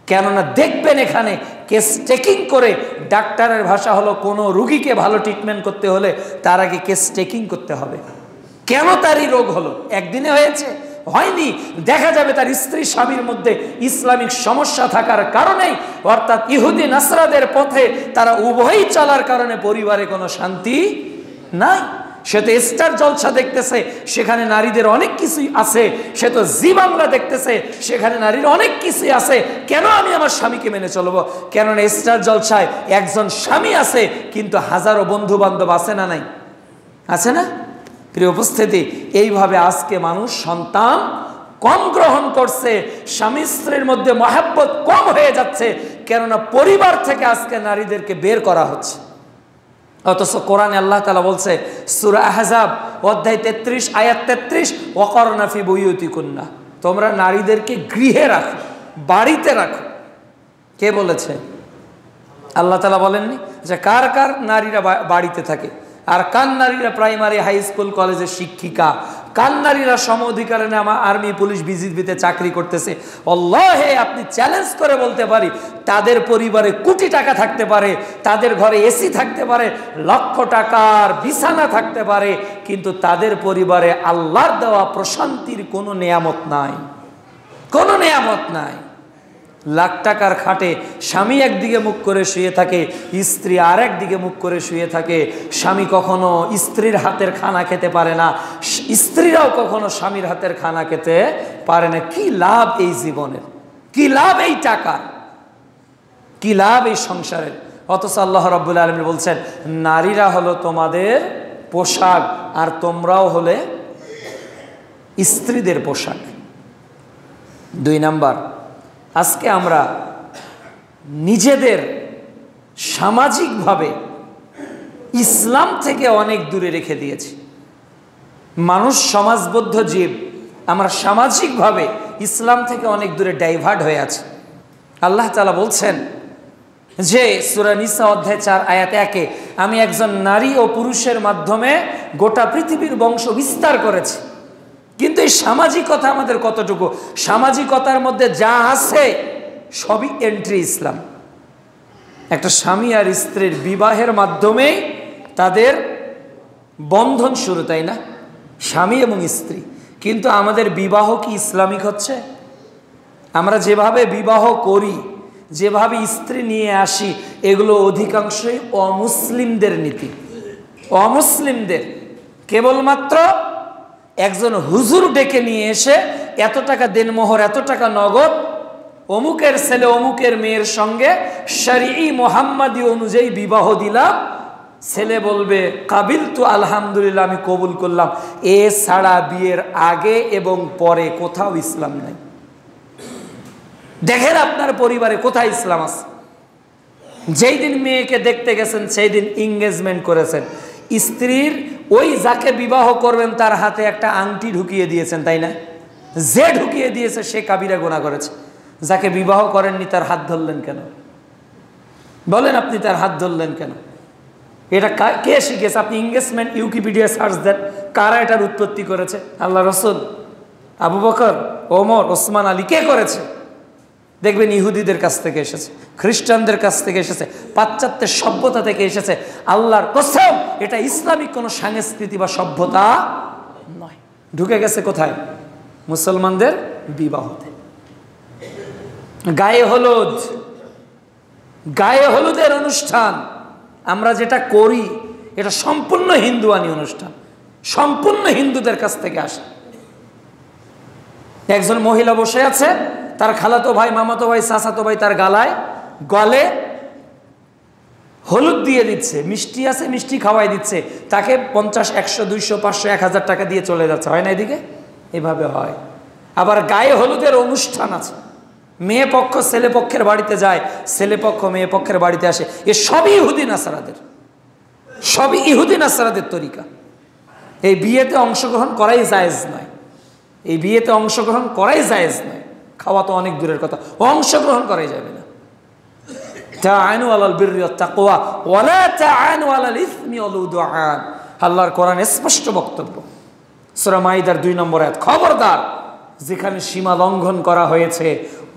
কেননা দেখবেন এখানে কেস টেকিং করে, ডাক্তারের ভাষা হলো কোনো রুগীকে ভালো ট্রিটমেন্ট করতে হলে তার আগে কেস টেকিং করতে হবে। কেন তারই রোগ হলো? একদিনে হয়েছে? হয়নি। দেখা যাবে তার স্ত্রী স্বামীর মধ্যে ইসলামিক সমস্যা থাকার কারণেই, অর্থাৎ ইহুদি নাসরাদের পথে তারা উভয়ই চলার কারণে পরিবারে কোনো শান্তি নাই। সে তো স্টার জলসা দেখতেছে, সেখানে নারীদের অনেক কিছুই আছে। সে তো জি বাংলা দেখতেছে, সেখানে নারীর অনেক কিছুই আছে। কেন আমি আমার স্বামীকে মেনে চলবো? কেননা স্টার জলসায় একজন স্বামী আছে, কিন্তু হাজারো বন্ধু বান্ধব আছে না নাই? আছে না? প্রিয় উপস্থিতি, এইভাবে আজকে মানুষ সন্তান কম গ্রহণ করছে, স্বামী স্ত্রীর মধ্যে মহাব্বত কম হয়ে যাচ্ছে, কেননা পরিবার থেকে আজকে নারীদেরকে বের করা হচ্ছে। অথচ কোরআনে আল্লাহ তাআলা বলছে, সূরা আহজাব অধ্যায় 33 আয়াত 33, ওয়াকরনা ফি বুয়ুতিকুন্না, তোমরা নারীদেরকে গৃহে রাখো, বাড়িতে রাখো। কে বলেছে? আল্লাহ তাআলা বলেননি যে কার কার নারীরা বাড়িতে থাকে, আর কার নারীরা প্রাইমারি হাই স্কুল কলেজের শিক্ষিকা, কার নারীরা সম অধিকারে নামা আর্মি পুলিশ বিজিবিতে চাকরি করতেছে। আল্লাহে আপনি চ্যালেঞ্জ করে বলতে পারি, তাদের পরিবারে কোটি টাকা থাকতে পারে, তাদের ঘরে এসি থাকতে পারে, লক্ষ টাকার বিছানা থাকতে পারে, কিন্তু তাদের পরিবারে আল্লাহর দেওয়া প্রশান্তির কোনো নেয়ামত নাই, কোনো নেয়ামত নাই। লাখ টাকার খাটে স্বামী একদিকে মুখ করে শুয়ে থাকে, স্ত্রী আর একদিকে মুখ করে শুয়ে থাকে। স্বামী কখনো স্ত্রীর হাতের খানা খেতে পারে না, স্ত্রীরাও কখনো স্বামীর হাতের খানা খেতে পারে না। কি লাভ এই জীবনের? কি লাভ এই টাকার? কি লাভ এই সংসারের? অথচ আল্লাহ রাব্বুল আলামিন বলছেন, নারীরা হলো তোমাদের পোশাক, আর তোমরাও হলে স্ত্রীদের পোশাক। 2 নাম্বার, আজকে আমরা নিজেদের সামাজিকভাবে ইসলাম থেকে অনেক দূরে রেখে দিয়েছি। মানুষ সমাজবদ্ধ জীব, আমরা সামাজিকভাবে ইসলাম থেকে অনেক দূরে ডাইভার্ট হয়ে আছে। আল্লাহ তাআলা বলছেন যে সূরা নিসা অধ্যায় 4 আয়াত 1, আমি একজন নারী ও পুরুষের মাধ্যমে গোটা পৃথিবীর বংশ বিস্তার করেছি। কিন্তু এই সামাজিকতা আমাদের কতটুকু? সামাজিকতার মধ্যে যা আছে সবই এন্ট্রি ইসলাম। একটা স্বামী আর স্ত্রীর বিবাহের মাধ্যমে তাদের বন্ধন শুরু, তাই না? স্বামী এবং স্ত্রী। কিন্তু আমাদের বিবাহ কি ইসলামিক হচ্ছে? আমরা যেভাবে বিবাহ করি, যেভাবে স্ত্রী নিয়ে আসি, এগুলো অধিকাংশই অমুসলিমদের নীতি, অমুসলিমদের। কেবলমাত্র একজন হুজুর ডেকে নিয়ে এসে এত টাকা দেনমোহর, এত টাকা নগদ, অমুকের ছেলে অমুকের মেয়ের সঙ্গে শরঈ মুহাম্মাদি অনুযায়ী বিবাহ দিলাম, ছেলে বলবে কাবিল তু আলহামদুলিল্লাহ, আমি কবুল করলাম। এ ছাড়া বিয়ের আগে এবং পরে কোথাও ইসলাম নাই। দেখেন আপনার পরিবারে কোথায় ইসলাম আছে? যেই দিন মেয়েকে দেখতে গেছেন সেই দিন এঙ্গেজমেন্ট করেছেন, স্ত্রীর ওই যাকে বিবাহ করবেন তার হাতে একটা আংটি ঢুকিয়ে দিয়েছেন, তাই না? যে ঢুকিয়ে দিয়েছে সে কাবিরা গুনাহ করেছে। যাকে বিবাহ করেননি তার হাত ধরলেন কেন? বলেন, আপনি তার হাত ধরলেন কেন? এটা কে শিখেছে? আপনি এঙ্গেজমেন্ট উইকিপিডিয়া সার্চ দেন, কারা এটার উৎপত্তি করেছে? আল্লাহ রসুল, আবু বকর, ওমর, ওসমান আলী, কে করেছে? দেখবেন ইহুদিদের কাছ থেকে এসেছে, খ্রিস্টানদের কাছ থেকে এসেছে, পাশ্চাত্যের সভ্যতা থেকে এসেছে। আল্লাহর কসম, এটা ইসলামিক কোনো সংস্কৃতি বা সভ্যতা নয়। ঢুকে গেছে কোথায়? মুসলমানদের বিবাহতে। গায়ে হলুদ, গায়ে হলুদের অনুষ্ঠান আমরা যেটা করি, এটা সম্পূর্ণ হিন্দুয়ানি অনুষ্ঠান, সম্পূর্ণ হিন্দুদের কাছ থেকে আসে। একজন মহিলা বসে আছে, তার খালাতো ভাই, মামাতো ভাই, চাচাতো ভাই তার গলে হলুদ দিয়ে দিচ্ছে, মিষ্টি আছে মিষ্টি খাওয়াই দিচ্ছে, তাকে 50, 100, 200, 500, 1000 টাকা দিয়ে চলে যাচ্ছে। হয় না এদিকে? এভাবে হয়। আবার গায়ে হলুদের অনুষ্ঠান আছে, মেয়ে পক্ষ ছেলে পক্ষের বাড়িতে যায়, ছেলে পক্ষ মেয়ে পক্ষের বাড়িতে আসে। এ সবই ইহুদি নাসারাদের, সবই ইহুদি নাসারাদের তরিকা। এই বিয়েতে অংশগ্রহণ করাই জায়েজ নয়, এই বিয়েতে অংশগ্রহণ করাই জায়েজ নয়। খাওয়া তো অনেক দূরের কথা, অংশগ্রহণ করাই যাবে না। তাআনু আলাল বিররি ওয়াত তাকওয়া ওয়া লা তাআনু আলাল ইসমি ওয়াল উদওয়ান, আল্লাহর কোরআনে স্পষ্ট বক্তব্য। সূরা মাইদার 2 নম্বর আয়াত, খবরদার যেখানে সীমা লঙ্ঘন করা হয়েছে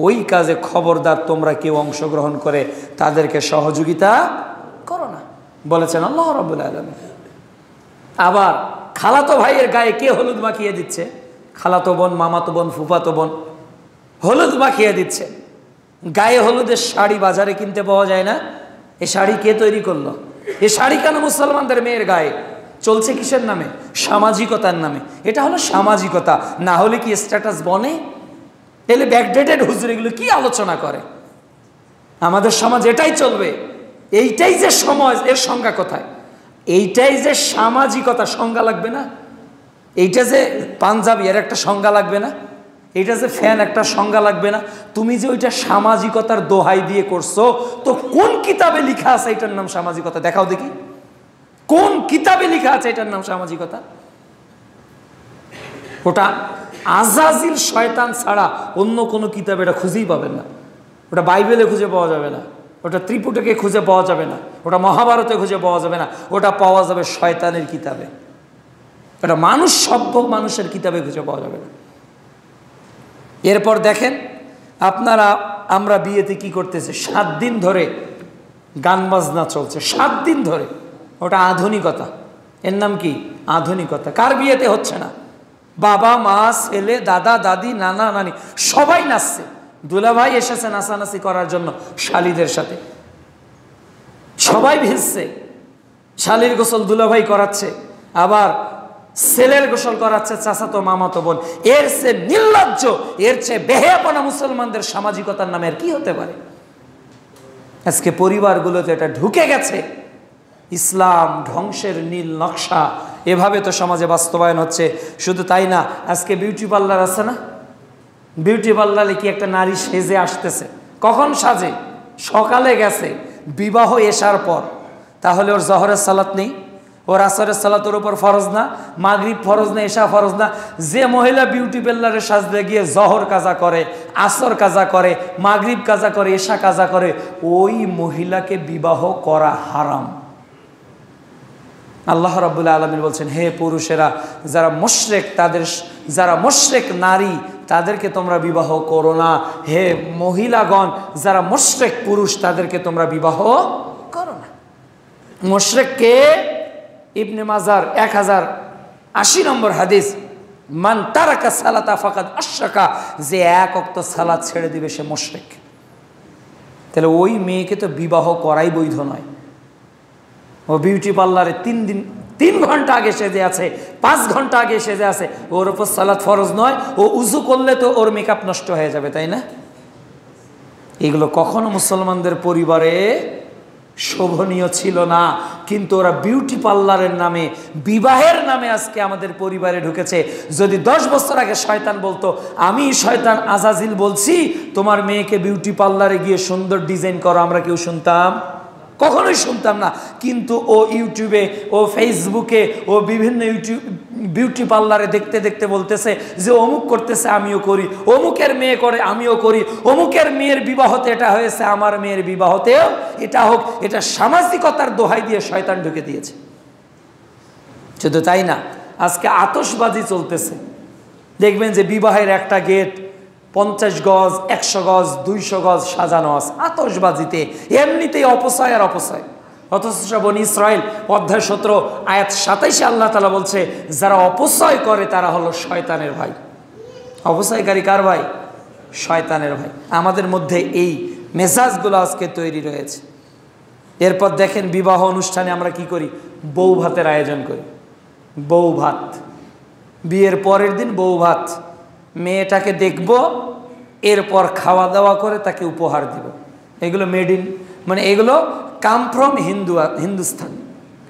ওই কাজে খবরদার তোমরা কেউ অংশগ্রহণ করে তাদেরকে সহযোগিতা করো না, বলেছেন আল্লাহ রাব্বুল আলামিন। আবার খালাতো ভাইয়ের গায়ে কে হলুদ মাখিয়ে দিচ্ছে? খালাতো বোন, মামাতো বোন, ফুফাতো বোন হলুদ মাখিয়ে দিচ্ছে। গায়ে হলুদের শাড়ি বাজারে কিনতে পাওয়া যায় না? এই শাড়ি কে তৈরি করলো? এই শাড়ি কেন মুসলমানদের মেয়ের গায়ে? চলছে কিসের নামে? সামাজিকতার নামে। এটা হলো সামাজিকতা, না হলে কি স্ট্যাটাস বনে? এলে ব্যাকডেটেড হুজুর এগুলো কি আলোচনা করে? আমাদের সমাজ এটাই চলবে, এইটাই যে সমাজ, এর সংজ্ঞা কোথায়? এইটাই যে সামাজিকতা, সংজ্ঞা লাগবে না? এইটা যে পাঞ্জাবি, এর একটা সংজ্ঞা লাগবে না? এইটা যে ফ্যান, একটা সংজ্ঞা লাগবে না? তুমি যে ওইটা সামাজিকতার দোহাই দিয়ে করছো, তো কোন কিতাবে লেখা আছে এটার নাম সামাজিকতা? দেখাও দেখি, কোন কিতাবে লেখা আছে এটার নাম সামাজিকতা? ওটা আজাজিল শয়তান ছাড়া অন্য কোনো কিতাবে এটা খুঁজেই পাবেন না। ওটা বাইবেলে খুঁজে পাওয়া যাবে না, ওটা ত্রিপুটকে খুঁজে পাওয়া যাবে না, ওটা মহাভারতে খুঁজে পাওয়া যাবে না, ওটা পাওয়া যাবে শয়তানের কিতাবে। ওটা মানুষ, সভ্য মানুষের কিতাবে খুঁজে পাওয়া যাবে না। এরপর দেখেন আপনারা, আমরা বিয়েতে কি করতেছে? 7 দিন ধরে গান বাজনা চলছে, 7 দিন ধরে। ওটা আধুনিকতা, এর নাম কি? আধুনিকতা। কার বিয়েতে হচ্ছে না? বাবা মা, ছেলে, দাদা দাদি, নানা নানি সবাই নাচছে। দুলাভাই এসেছে নাচানাচি করার জন্য শালিদের সাথে, সবাই ভিজছে। শালির গোসল দুলাভাই করাচ্ছে, আবার ছেলের গোসল করাচ্ছে চাচাতো মামাতো বোন। এর চেয়ে নির্লজ্জ, এর চেয়ে বেহেয়াপনা মুসলমানদের সামাজিকতার নামে আর কি হতে পারে? আজকে পরিবারগুলোতে এটা ঢুকে গেছে। ইসলাম ধ্বংসের নীল নকশা এভাবে তো সমাজে বাস্তবায়ন হচ্ছে। শুধু তাই না, আজকে বিউটি পার্লার আছে না? বিউটি পার্লারে কি একটা নারী সেজে আসতেছে? কখন সাজে? সকালে গেছে, বিবাহ এশার পর। তাহলে ওর জহরের সালাত নেই, ওর আসরের সালাত ওর উপর ফরজ না, মাগরিব ফরজ না, এশা ফরজ না। যে মহিলা বিউটি পার্লারে সাজতে গিয়ে জহর কাজা করে, আসর কাজা করে, মাগরিব কাজা করে, এশা কাজা করে, ওই মহিলাকে বিবাহ করা হারাম। আল্লাহ রাব্বুল আলামিন বলছেন, হে পুরুষেরা, যারা মুশরিক, যারা মুশরিক নারী তাদেরকে তোমরা বিবাহ করো না। হে মহিলাগণ, যারা মুশরিক পুরুষ তাদেরকে তোমরা বিবাহ করো না। মুশরিক কে? ইবনে মাজার 1080 নম্বর হাদিস, মান তারাকা সালাতা ফাকাদ আশরাকা, যে 1 ওয়াক্ত সালাত ছেড়ে দিবে সে মুশরিক। তাহলে ওই মেয়েকে তো বিবাহ করাই বৈধ নয়। ও বিউটি পার্লারে 3 ঘন্টা আগে সেজে আছে, 5 ঘন্টা আগে সেজে আছে, ওর উপর সালাত ফরজ নয়। ও উজু করলে তো ওর মেকআপ নষ্ট হয়ে যাবে, তাই না? এগুলো কখনো মুসলমানদের পরিবারে শোভনীয় ছিল না, কিন্তু ওরা বিউটি পার্লারের নামে, বিবাহের নামে আজকে আমাদের পরিবারে ঢুকেছে। যদি 10 বছর আগে শয়তান বলতো, আমি শয়তান আজাজিল বলছি তোমার মেয়েকে বিউটি পার্লারে গিয়ে সুন্দর ডিজাইন করো, আমরা কেউ শুনতাম? কখনোই শুনতাম না। কিন্তু ও ইউটিউবে, ও ফেসবুকে, ও বিভিন্ন বিউটি পার্লারে দেখতে দেখতে বলতেছে যে অমুক করতেছে আমিও করি, অমুকের মেয়ে করে আমিও করি, অমুকের মেয়ের বিবাহতে এটা হয়েছে আমার মেয়ের বিবাহতেও এটা হোক। এটা সামাজিকতার দোহাই দিয়ে শয়তান ঢুকে দিয়েছে। শুধু তাই না, আজকে আতশবাজি চলতেছে। দেখবেন যে বিবাহের একটা গেট 50 গজ, 100 গজ, 200 গজ সাজানো আছে আতশবাজিতে। এমনিতেই অপচয় আর অপচয়। অথচ বনী ইসরাইল অধ্যায় 17 আয়াত 27 আল্লাহ তাআলা বলছে, যারা অপচয় করে তারা হলো শয়তানের ভাই। অপচয়কারী কার ভাই? শয়তানের ভাই। আমাদের মধ্যে এই মেজাজগুলো আজকে তৈরি রয়েছে। এরপর দেখেন বিবাহ অনুষ্ঠানে আমরা কি করি? বউ ভাতের আয়োজন করি। বউ ভাত, বিয়ের পরের দিন বউ ভাত। মেয়েটাকে দেখব, এরপর খাওয়া দাওয়া করে তাকে উপহার দিব। এগুলো মেড ইন, মানে এগুলো কাম ফ্রম হিন্দুস্তান।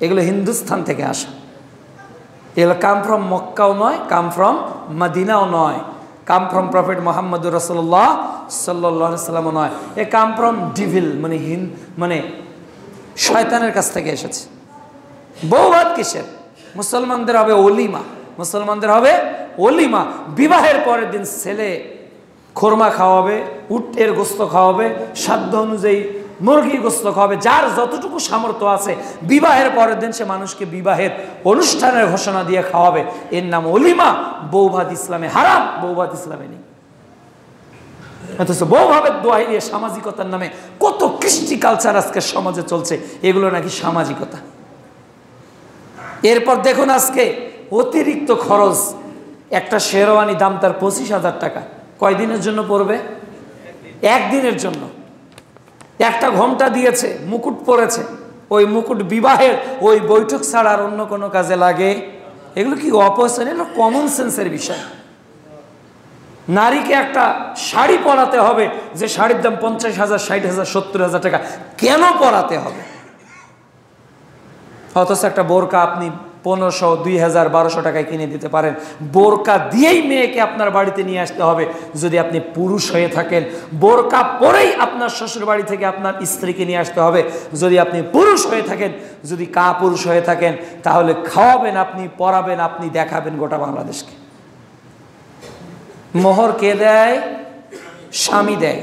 এগুলো হিন্দুস্তান থেকে আসা। এগুলো কাম ফ্রম মক্কাও নয়, কাম ফ্রম মদিনাও নয়। কাম ফ্রম প্রফেট মোহাম্মদুর রাসূলুল্লাহ সাল্লাল্লাহু আলাইহি ওয়াসাল্লাম নয়, এ কাম ফ্রম ডিভিল, মানে শয়তানের কাছ থেকে এসেছে। বউ ভাত কিসের? মুসলমানদের হবে ওলিমা, মুসলমানদের হবে ওলিমা। বিবাহের পরের দিন ছেলে খোরমা খাওয়াবে, উটের গোস্ত খাওয়াবে, সাধ্য অনুযায়ী মুরগির গোস্ত খাওয়াবে, যার যতটুকু সামর্থ্য আছে। বিবাহের পরের দিন সে মানুষকে বিবাহের অনুষ্ঠানের ঘোষণা দিয়ে খাওয়াবে, এর নাম ওলিমা। বৌভাত ইসলামে হারাম, বৌভাত ইসলামে নেই। অথচ বৌভাবের দোহাই দিয়ে সামাজিকতার নামে কত কৃষ্টি কালচার আজকে সমাজে চলছে, এগুলো নাকি সামাজিকতা। এরপর দেখুন আজকে অতিরিক্ত খরচ, একটা শেরওয়ানি দাম তার 25,000 টাকা। কয়দিনের জন্য পড়বে? একদিনের জন্য। একটা ঘোমটা দিয়েছে, মুকুট পরেছে, ওই মুকুট বিবাহের ওই বৈঠক ছাড়া আর অন্য কোনো কাজে লাগে? এগুলো কি অপচয়? এগুলো কমন সেন্সের বিষয়। নারীকে একটা শাড়ি পরাতে হবে, যে শাড়ির দাম 50,000, 60,000, 70,000 টাকা, কেন পরাতে হবে? অথচ একটা বোরকা আপনি 1500, 2000, 1200 টাকায় কিনে দিতে পারেন। বোরকা দিয়েই মেয়েকে আপনার বাড়িতে নিয়ে আসতে হবে যদি আপনি পুরুষ হয়ে থাকেন। বোরকা পরেই আপনার শ্বশুর বাড়ি থেকে আপনার স্ত্রীকে নিয়ে আসতে হবে যদি আপনি পুরুষ হয়ে থাকেন। যদি পুরুষ হয়ে থাকেন তাহলে খাওয়াবেন আপনি, পরাবেন আপনি, দেখাবেন গোটা বাংলাদেশকে। মোহর কে দেয়? স্বামী দেয়।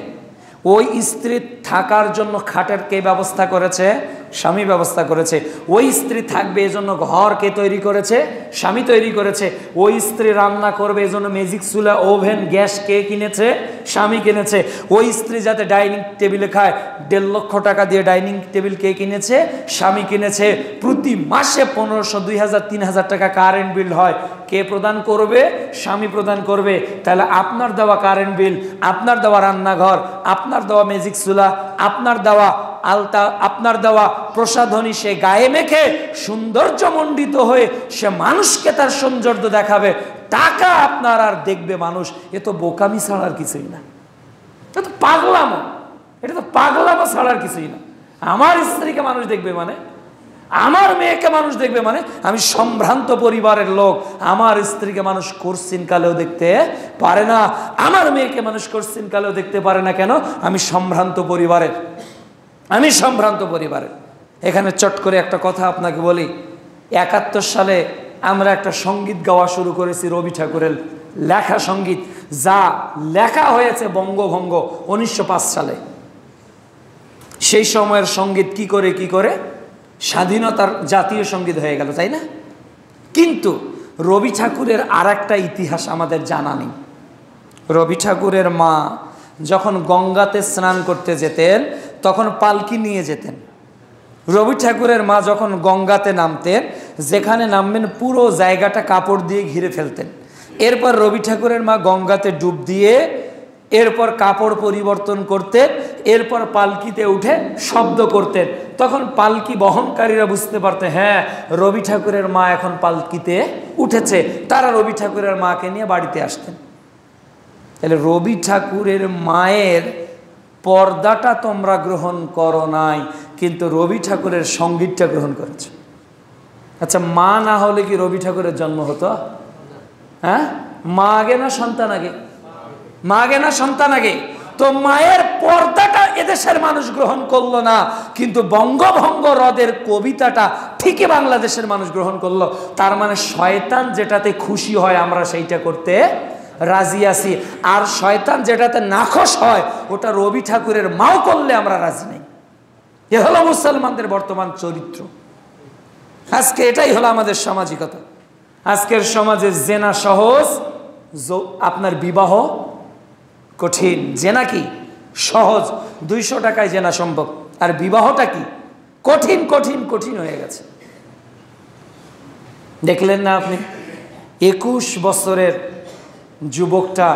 ওই স্ত্রী থাকার জন্য খাটের কে ব্যবস্থা করেছে? স্বামী ব্যবস্থা করেছে। ওই স্ত্রী থাকবে এজন্য ঘর কে তৈরি করেছে? স্বামী তৈরি করেছে। ওই স্ত্রী রান্না করবে এজন্য ম্যাজিক চুলা, ওভেন, গ্যাস কে কিনেছে? স্বামী কিনেছে। ওই স্ত্রী যাতে ডাইনিং টেবিলে খায়, 1.5 লক্ষ টাকা দিয়ে ডাইনিং টেবিল কে কিনেছে? স্বামী কিনেছে। প্রতি মাসে 1500, 2000, 3000 টাকা কারেন্ট বিল হয়, কে প্রদান করবে? স্বামী প্রদান করবে। তাহলে আপনার দেওয়া কারেন্ট বিল, আপনার দেওয়া রান্নাঘর, আপনার দেওয়া ম্যাজিক চুলা, আপনার দেওয়া আলতা, আপনার দেওয়া প্রসাধনী সে গায়ে মেখে সৌন্দর্যমণ্ডিত হয়ে সে মানুষকে তার সৌন্দর্য দেখাবে। টাকা আপনার আর দেখবে মানুষ। এ তো বোকামি ছাড়ার কিছুই না, এটা তো পাগলামো, এটা তো পাগলামো ছাড়ার কিছুই না। আমার স্ত্রীকে মানুষ দেখবে মানে, আমার মেয়েকে মানুষ দেখবে মানে, আমি সম্ভ্রান্ত পরিবারের লোক। আমার স্ত্রীকে মানুষ কোশ্চিন কালেও দেখতে পারে না, আমার মেয়েকে মানুষ কোশ্চিন কালেও দেখতে পারে না। কেন? আমি সম্ভ্রান্ত পরিবারের, আমি সম্ভ্রান্ত পরিবারের। এখানে চট করে একটা কথা আপনাকে বলি। 71 সালে আমরা একটা সঙ্গীত গাওয়া শুরু করেছি, রবি ঠাকুরের লেখা সঙ্গীত, যা লেখা হয়েছে বঙ্গভঙ্গ 1905 সালে। সেই সময়ের সঙ্গীত কি করে স্বাধীনতার জাতীয় সঙ্গীত হয়ে গেল, তাই না? কিন্তু রবি ঠাকুরের আর একটা ইতিহাস আমাদের জানা নেই। রবি ঠাকুরের মা যখন গঙ্গাতে স্নান করতে যেতেন তখন পালকি নিয়ে যেতেন। রবি ঠাকুরের মা যখন গঙ্গাতে নামতেন, যেখানে নামবেন পুরো জায়গাটা কাপড় দিয়ে ঘিরে ফেলতেন। এরপর রবি ঠাকুরের মা গঙ্গাতে ডুব দিয়ে এরপর কাপড় পরিবর্তন করতেন, এরপর পালকিতে উঠে শব্দ করতেন। তখন পালকি বহনকারীরা বুঝতে পারতেন, হ্যাঁ রবি ঠাকুরের মা এখন পালকিতে উঠেছে। তারা রবি ঠাকুরের মাকে নিয়ে বাড়িতে আসতেন। তাহলে রবি ঠাকুরের মায়ের পর্দাটা তোমরা গ্রহণ করো নাই, কিন্তু রবি ঠাকুরের সঙ্গীতটা গ্রহণ করেছ। আচ্ছা, মা না হলে কি রবি ঠাকুরের জন্ম হতো? হ্যাঁ, মা আগে না সন্তান আগে? মা আগে না সন্তান আগে? তো মায়ের পর্দাটা এদেশের মানুষ গ্রহণ করলো না, কিন্তু বঙ্গভঙ্গ হ্রদের কবিতাটা ঠিকই বাংলাদেশের মানুষ গ্রহণ করলো। তার মানে শয়তান যেটাতে খুশি হয় আমরা সেইটা করতে রাজি আছি, আর শয়তান যেটাতে নাখোশ হয় ওটা রবি ঠাকুরের মাও করলে আমরা রাজি নেই। এ হলো মুসলমানদের বর্তমান চরিত্র। আজকে এটাই হলো আমাদের সামাজিকতা। আজকের সমাজে জেনা সহজ, আপনার বিবাহ কঠিন। জেনা কি সহজ, 200 টাকায় জেনা সম্ভব, আর বিবাহটা কি কঠিন কঠিন কঠিন হয়ে গেছে। দেখলেন না আপনি 21 বছরের যুবকটা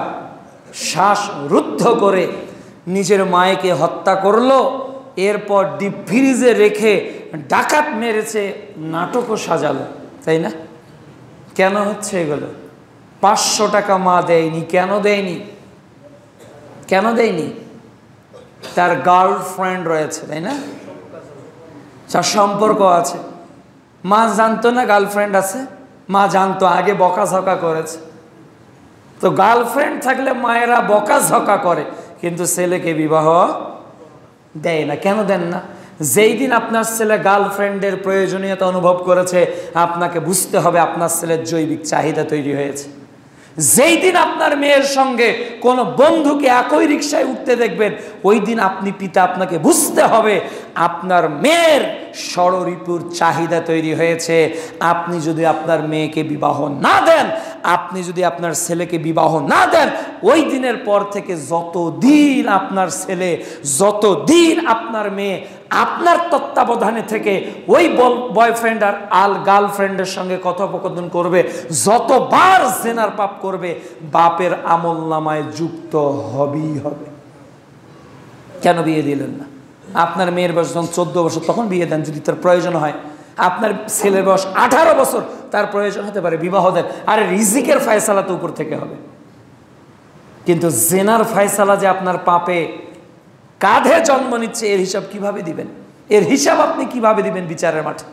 শ্বাসরুদ্ধ করে নিজের মায়েকে হত্যা করলো, এরপর ডিপ ফ্রিজে রেখে ডাকাত মেরেছে, নাটকও সাজালো, তাই না? কেন হচ্ছে এগুলো? 500 টাকা মা দেয়নি। কেন দেয়নি? কেন দেয়নি? তার গার্লফ্রেন্ড রয়েছে, তাই না? তার সম্পর্ক আছে। মা জানতো না গার্লফ্রেন্ড আছে? মা জানতো, আগে বকাঝকা করেছে। তো তো গার্লফ্রেন্ড থাকলে মায়েরা বকাঝকা করে, কিন্তু ছেলেকে বিবাহ দেয় না। কেন দেন না? যেই দিন আপনার ছেলে গার্লফ্রেন্ডের প্রয়োজনীয়তা অনুভব করেছে, আপনাকে বুঝতে হবে আপনার ছেলের জৈবিক চাহিদা তৈরি হয়েছে। যেই দিন আপনার মেয়ের সঙ্গে কোনো বন্ধুকে একই রিকশায় উঠতে দেখবেন, ওই দিন আপনি পিতা, আপনাকে বুঝতে হবে আপনার মেয়ের ষড়রিপুর চাহিদা তৈরি হয়েছে। আপনি যদি আপনার মেয়েকে বিবাহ না দেন, আপনি যদি আপনার ছেলেকে বিবাহ না দেন, ওই দিনের পর থেকে যতদিন আপনার ছেলে, যতদিন আপনার মেয়ে আপনার তত্ত্বাবধানে থেকে ওই বয়ফ্রেন্ড আর গার্লফ্রেন্ডের সঙ্গে কথোপকথন করবে, যতবার জেনার পাপ করবে, বাপের আমল নামায় যুক্ত হবেই হবে। কেন বিয়ে দিলেন না? আপনার মেয়ের বয়স যখন 14 বছর, তখন বিয়ে দেন যদি তার প্রয়োজন হয়। আপনার ছেলের বয়স 18 বছর, তার প্রয়োজন হতে পারে, বিবাহ দেন। আর রিজিকের ফয়সালা তো উপর থেকে হবে। কিন্তু জেনার ফয়সালা যে আপনার পাপে কাঁধে জন্ম নিচ্ছে, এর হিসাব কিভাবে দিবেন? এর হিসাব আপনি কিভাবে দিবেন বিচারের মাঠে?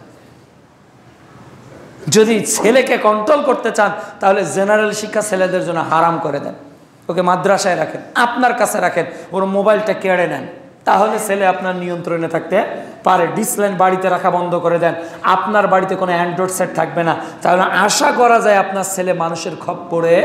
যদি ছেলেকে কন্ট্রোল করতে চান, তাহলে জেনারেল শিক্ষা ছেলেদের জন্য হারাম করে দেন। ওকে মাদ্রাসায় রাখেন, আপনার কাছে রাখেন, ওর মোবাইলটা কেড়ে নেন, তাহলে ছেলে আপনার নিয়ন্ত্রণে থাকতে পারে। ডিসলাইন বাড়িতে রাখা বন্ধ করে দেন, আপনার বাড়িতে কোনো অ্যান্ড্রয়েড সেট থাকবে না, তাহলে আশা করা যায় আপনার ছেলে মানুষের খপ্পরে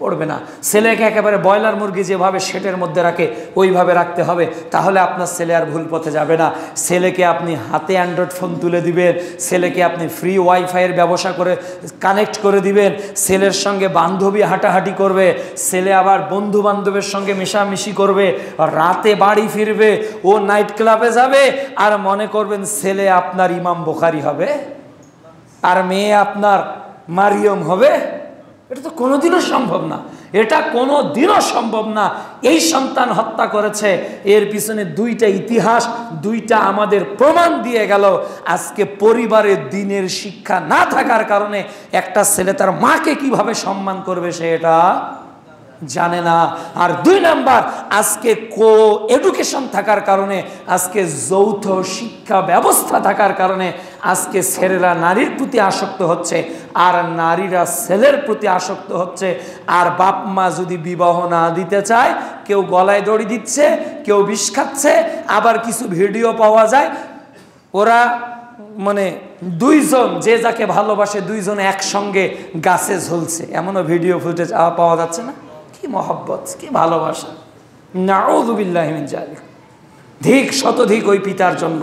পড়বে না। ছেলেকে একেবারে ব্রয়লার মুরগি যেভাবে শেটের মধ্যে রাখে, ওইভাবে রাখতে হবে, তাহলে আপনার ছেলে আর ভুল পথে যাবে না। ছেলেকে আপনি হাতে অ্যান্ড্রয়েড ফোন তুলে দিবেন, ছেলেকে আপনি ফ্রি ওয়াইফাইয়ের ব্যবসা করে কানেক্ট করে দিবেন, ছেলের সঙ্গে বান্ধবী হাঁটাহাঁটি করবে, ছেলে আবার বন্ধু বান্ধবের সঙ্গে মেশামেশি করবে, রাতে বাড়ি ফিরবে, ও নাইট ক্লাবে যাবে, আর মনে করবেন ছেলে আপনার ইমাম বুখারী হবে আর মেয়ে আপনার মারিয়ম হবে। এটা তো কোনোদিনও সম্ভব না, এটা কোনোদিনও সম্ভব না। এই সন্তান হত্যা করেছে, এর পিছনে দুইটা ইতিহাস, দুইটা আমাদের প্রমাণ দিয়ে গেল। আজকে পরিবারের দিনের শিক্ষা না থাকার কারণে একটা ছেলে তার মাকে কিভাবে সম্মান করবে সে এটা জানে না। আর 2 নাম্বার, আজকে কো এডুকেশন থাকার কারণে, আজকে যৌথ শিক্ষা ব্যবস্থা থাকার কারণে আজকে ছেলেরা নারীর প্রতি আসক্ত হচ্ছে, আর নারীরা ছেলের প্রতি আসক্ত হচ্ছে। আর বাপ মা যদি বিবাহ না দিতে চায়, কেউ গলায় দড়ি দিচ্ছে, কেউ বিষ খাচ্ছে, আবার কিছু ভিডিও পাওয়া যায় ওরা মানে 2 জন যে যাকে ভালোবাসে 2 জন একসঙ্গে গাছে ঝুলছে, এমনও ভিডিও ফুটেজ পাওয়া যাচ্ছে না? কি মহব্বত, কি ভালোবাসা! নাউযু বিল্লাহি মিন যালিক। ধিক শতধিক ওই পিতার জন্য,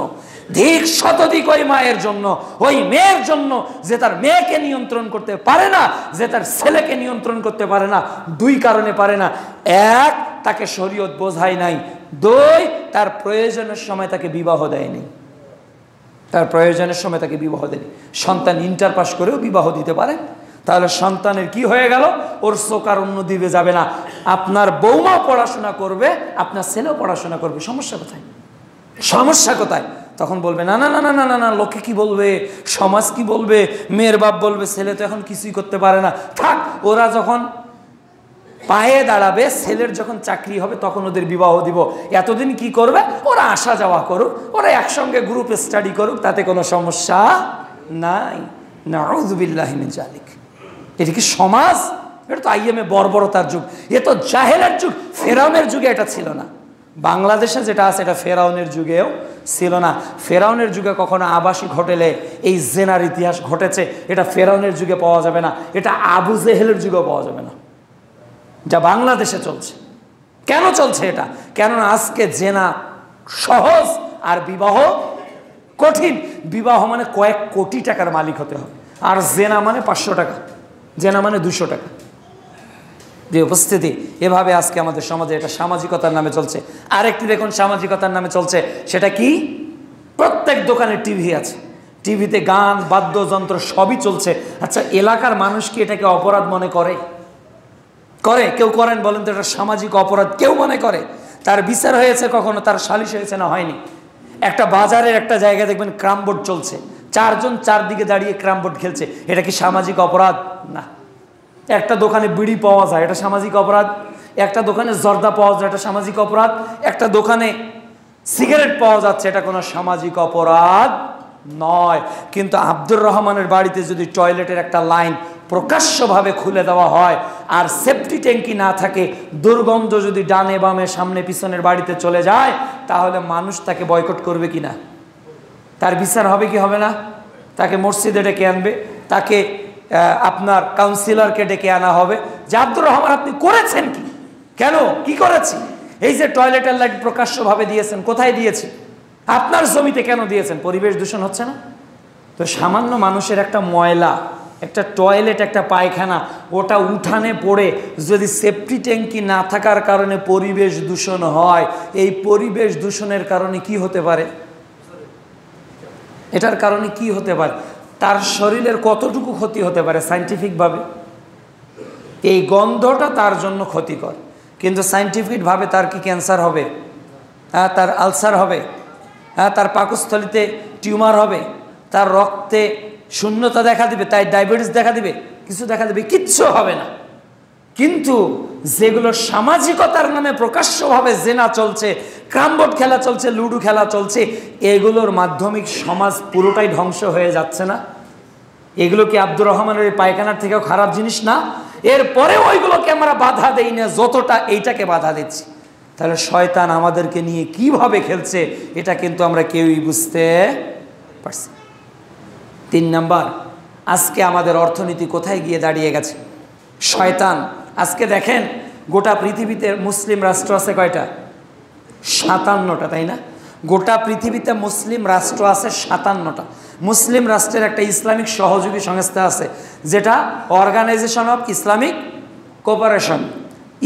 ধিক শতধিক ওই মায়ের জন্য, ওই মেয়ের জন্য যে তার মেয়েকে নিয়ন্ত্রণ করতে পারে না, যে তার ছেলেকে নিয়ন্ত্রণ করতে পারে না। 2 কারণে পারে না। 1, তাকে শরীয়ত বোঝায় নাই। 2, তার প্রয়োজনের সময় তাকে বিবাহ দেয়নি। তার প্রয়োজনের সময় তাকে বিবাহ দেয়নি। সন্তান ইন্টার পাস করেও বিবাহ দিতে পারে, তাহলে সন্তানের কি হয়ে গেল? ওর চোখ আর অন্য দিকে যাবে না। আপনার বৌমা পড়াশোনা করবে, আপনার ছেলেও পড়াশোনা করবে, সমস্যা কোথায়? সমস্যা কোথায়? তখন বলবে না না না না না না না, লোকে কি বলবে, সমাজ কি বলবে, মেয়ের বাপ বলবে, ছেলে তো এখন কিছুই করতে পারে না। থাক, ওরা যখন পায়ে দাঁড়াবে, ছেলের যখন চাকরি হবে, তখন ওদের বিবাহ দিব। এতদিন কি করবে? ওরা আসা যাওয়া করুক, ওরা একসঙ্গে গ্রুপে স্টাডি করুক, তাতে কোনো সমস্যা নাই। নাউযু বিল্লাহি মিন যালিক। এটা কি সমাজ? এটা তো আইএমএ বর্বরতার যুগ, এ তো জাহেলের যুগ। ফেরাউনের যুগে এটা ছিল না। বাংলাদেশে যেটা আছে এটা ফেরাউনের যুগেও ছিল না। ফেরাউনের যুগে কখনো আবাসিক হোটেলে এই জেনার ইতিহাস ঘটেছে, এটা ফেরাউনের যুগে পাওয়া যাবে না, এটা আবু জেহেলের যুগেও পাওয়া যাবে না, যা বাংলাদেশে চলছে। কেন চলছে এটা? কেননা আজকে জেনা সহজ আর বিবাহ কঠিন। বিবাহ মানে কয়েক কোটি টাকার মালিক হতে হবে, আর জেনা মানে 500 টাকা, জেনা মানে 200 টাকা। যে উপস্থিতি, এভাবে আজকে আমাদের সমাজে এটা সামাজিকতার নামে চলছে। আরেকটি দেখুন সামাজিকতার নামে চলছে, সেটা কি? প্রত্যেক দোকানে টিভি আছে, টিভিতে গান বাদ্যযন্ত্র সবই চলছে। আচ্ছা, এলাকার মানুষ কি এটাকে অপরাধ মনে করে? করে? কেউ করেন বলেন তো? এটা সামাজিক অপরাধ কেউ মনে করে? তার বিচার হয়েছে কখনো? তার সালিশ হয়েছে না? হয়নি। একটা বাজারের একটা জায়গায় দেখবেন ক্রাম বোর্ড চলছে, 4 জন 4 দিকে দাঁড়িয়ে ক্রাম বোর্ড খেলছে, এটা কি সামাজিক অপরাধ? না। একটা দোকানে বিড়ি পাওয়া যায়, এটা সামাজিক অপরাধ? একটা দোকানে জর্দা পাওয়া যায়, এটা সামাজিক অপরাধ? একটা দোকানে সিগারেট পাওয়া যাচ্ছে, এটা কোনো সামাজিক অপরাধ নয়। কিন্তু আব্দুর রহমানের বাড়িতে যদি টয়লেটের একটা লাইন প্রকাশ্যভাবে খুলে দেওয়া হয়, আর সেফটি ট্যাঙ্কি না থাকে, দুর্গন্ধ যদি ডানে বামে সামনে পিছনের বাড়িতে চলে যায়, তাহলে মানুষ তাকে বয়কট করবে কিনা? তার বিচার হবে কি হবে না? তাকে মসজিদে ডেকে আনবে, তাকে আপনার কাউন্সিলরকে ডেকে আনা হবে যে আব্দুর রহমান আপনি করেছেন কি, কেন, কি করেছি? এই যে টয়লেটের লাইট প্রকাশ্যভাবে দিয়েছেন, কোথায় দিয়েছি? আপনার জমিতে কেন দিয়েছেন? পরিবেশ দূষণ হচ্ছে না? তো সামান্য মানুষের একটা ময়লা, একটা টয়লেট, একটা পায়খানা, ওটা উঠানে পড়ে যদি সেফটি ট্যাঙ্কি না থাকার কারণে পরিবেশ দূষণ হয়, এই পরিবেশ দূষণের কারণে কি হতে পারে? এটার কারণে কি হতে পারে? তার শরীরের কতটুকু ক্ষতি হতে পারে সায়েন্টিফিকভাবে? এই গন্ধটা তার জন্য ক্ষতিকর, কিন্তু সায়েন্টিফিকভাবে তার কি ক্যান্সার হবে? হ্যাঁ, তার আলসার হবে? হ্যাঁ, তার পাকস্থলীতে টিউমার হবে? তার রক্তে শূন্যতা দেখা দিবে? তাই ডায়াবেটিস দেখা দিবে? কিছু দেখা দিবে? কিচ্ছু হবে না। কিন্তু যেগুলো সামাজিকতার নামে প্রকাশ্যভাবে জেনা চলছে, ক্রামবোর্ড খেলা চলছে, লুডো খেলা চলছে, এগুলোর মাধ্যমিক সমাজ পুরোটাই ধ্বংস হয়ে যাচ্ছে না? এগুলো কি আব্দুর রহমানের এই পায়খানার থেকেও খারাপ জিনিস না? এরপরেও ওইগুলোকে আমরা বাধা দেই না যতটা এইটাকে বাধা দিচ্ছি। তাহলে শয়তান আমাদেরকে নিয়ে কিভাবে খেলছে এটা কিন্তু আমরা কেউই বুঝতে পারছি। 3 নাম্বার, আজকে আমাদের অর্থনীতি কোথায় গিয়ে দাঁড়িয়ে গেছে? শয়তান আজকে দেখেন, গোটা পৃথিবীতে মুসলিম রাষ্ট্র আছে কয়টা? 57টা, তাই না? গোটা পৃথিবীতে মুসলিম রাষ্ট্র আছে 57টা। মুসলিম রাষ্ট্রের একটা ইসলামিক সহযোগী সংস্থা আছে, যেটা organisation of Islamic cooperation,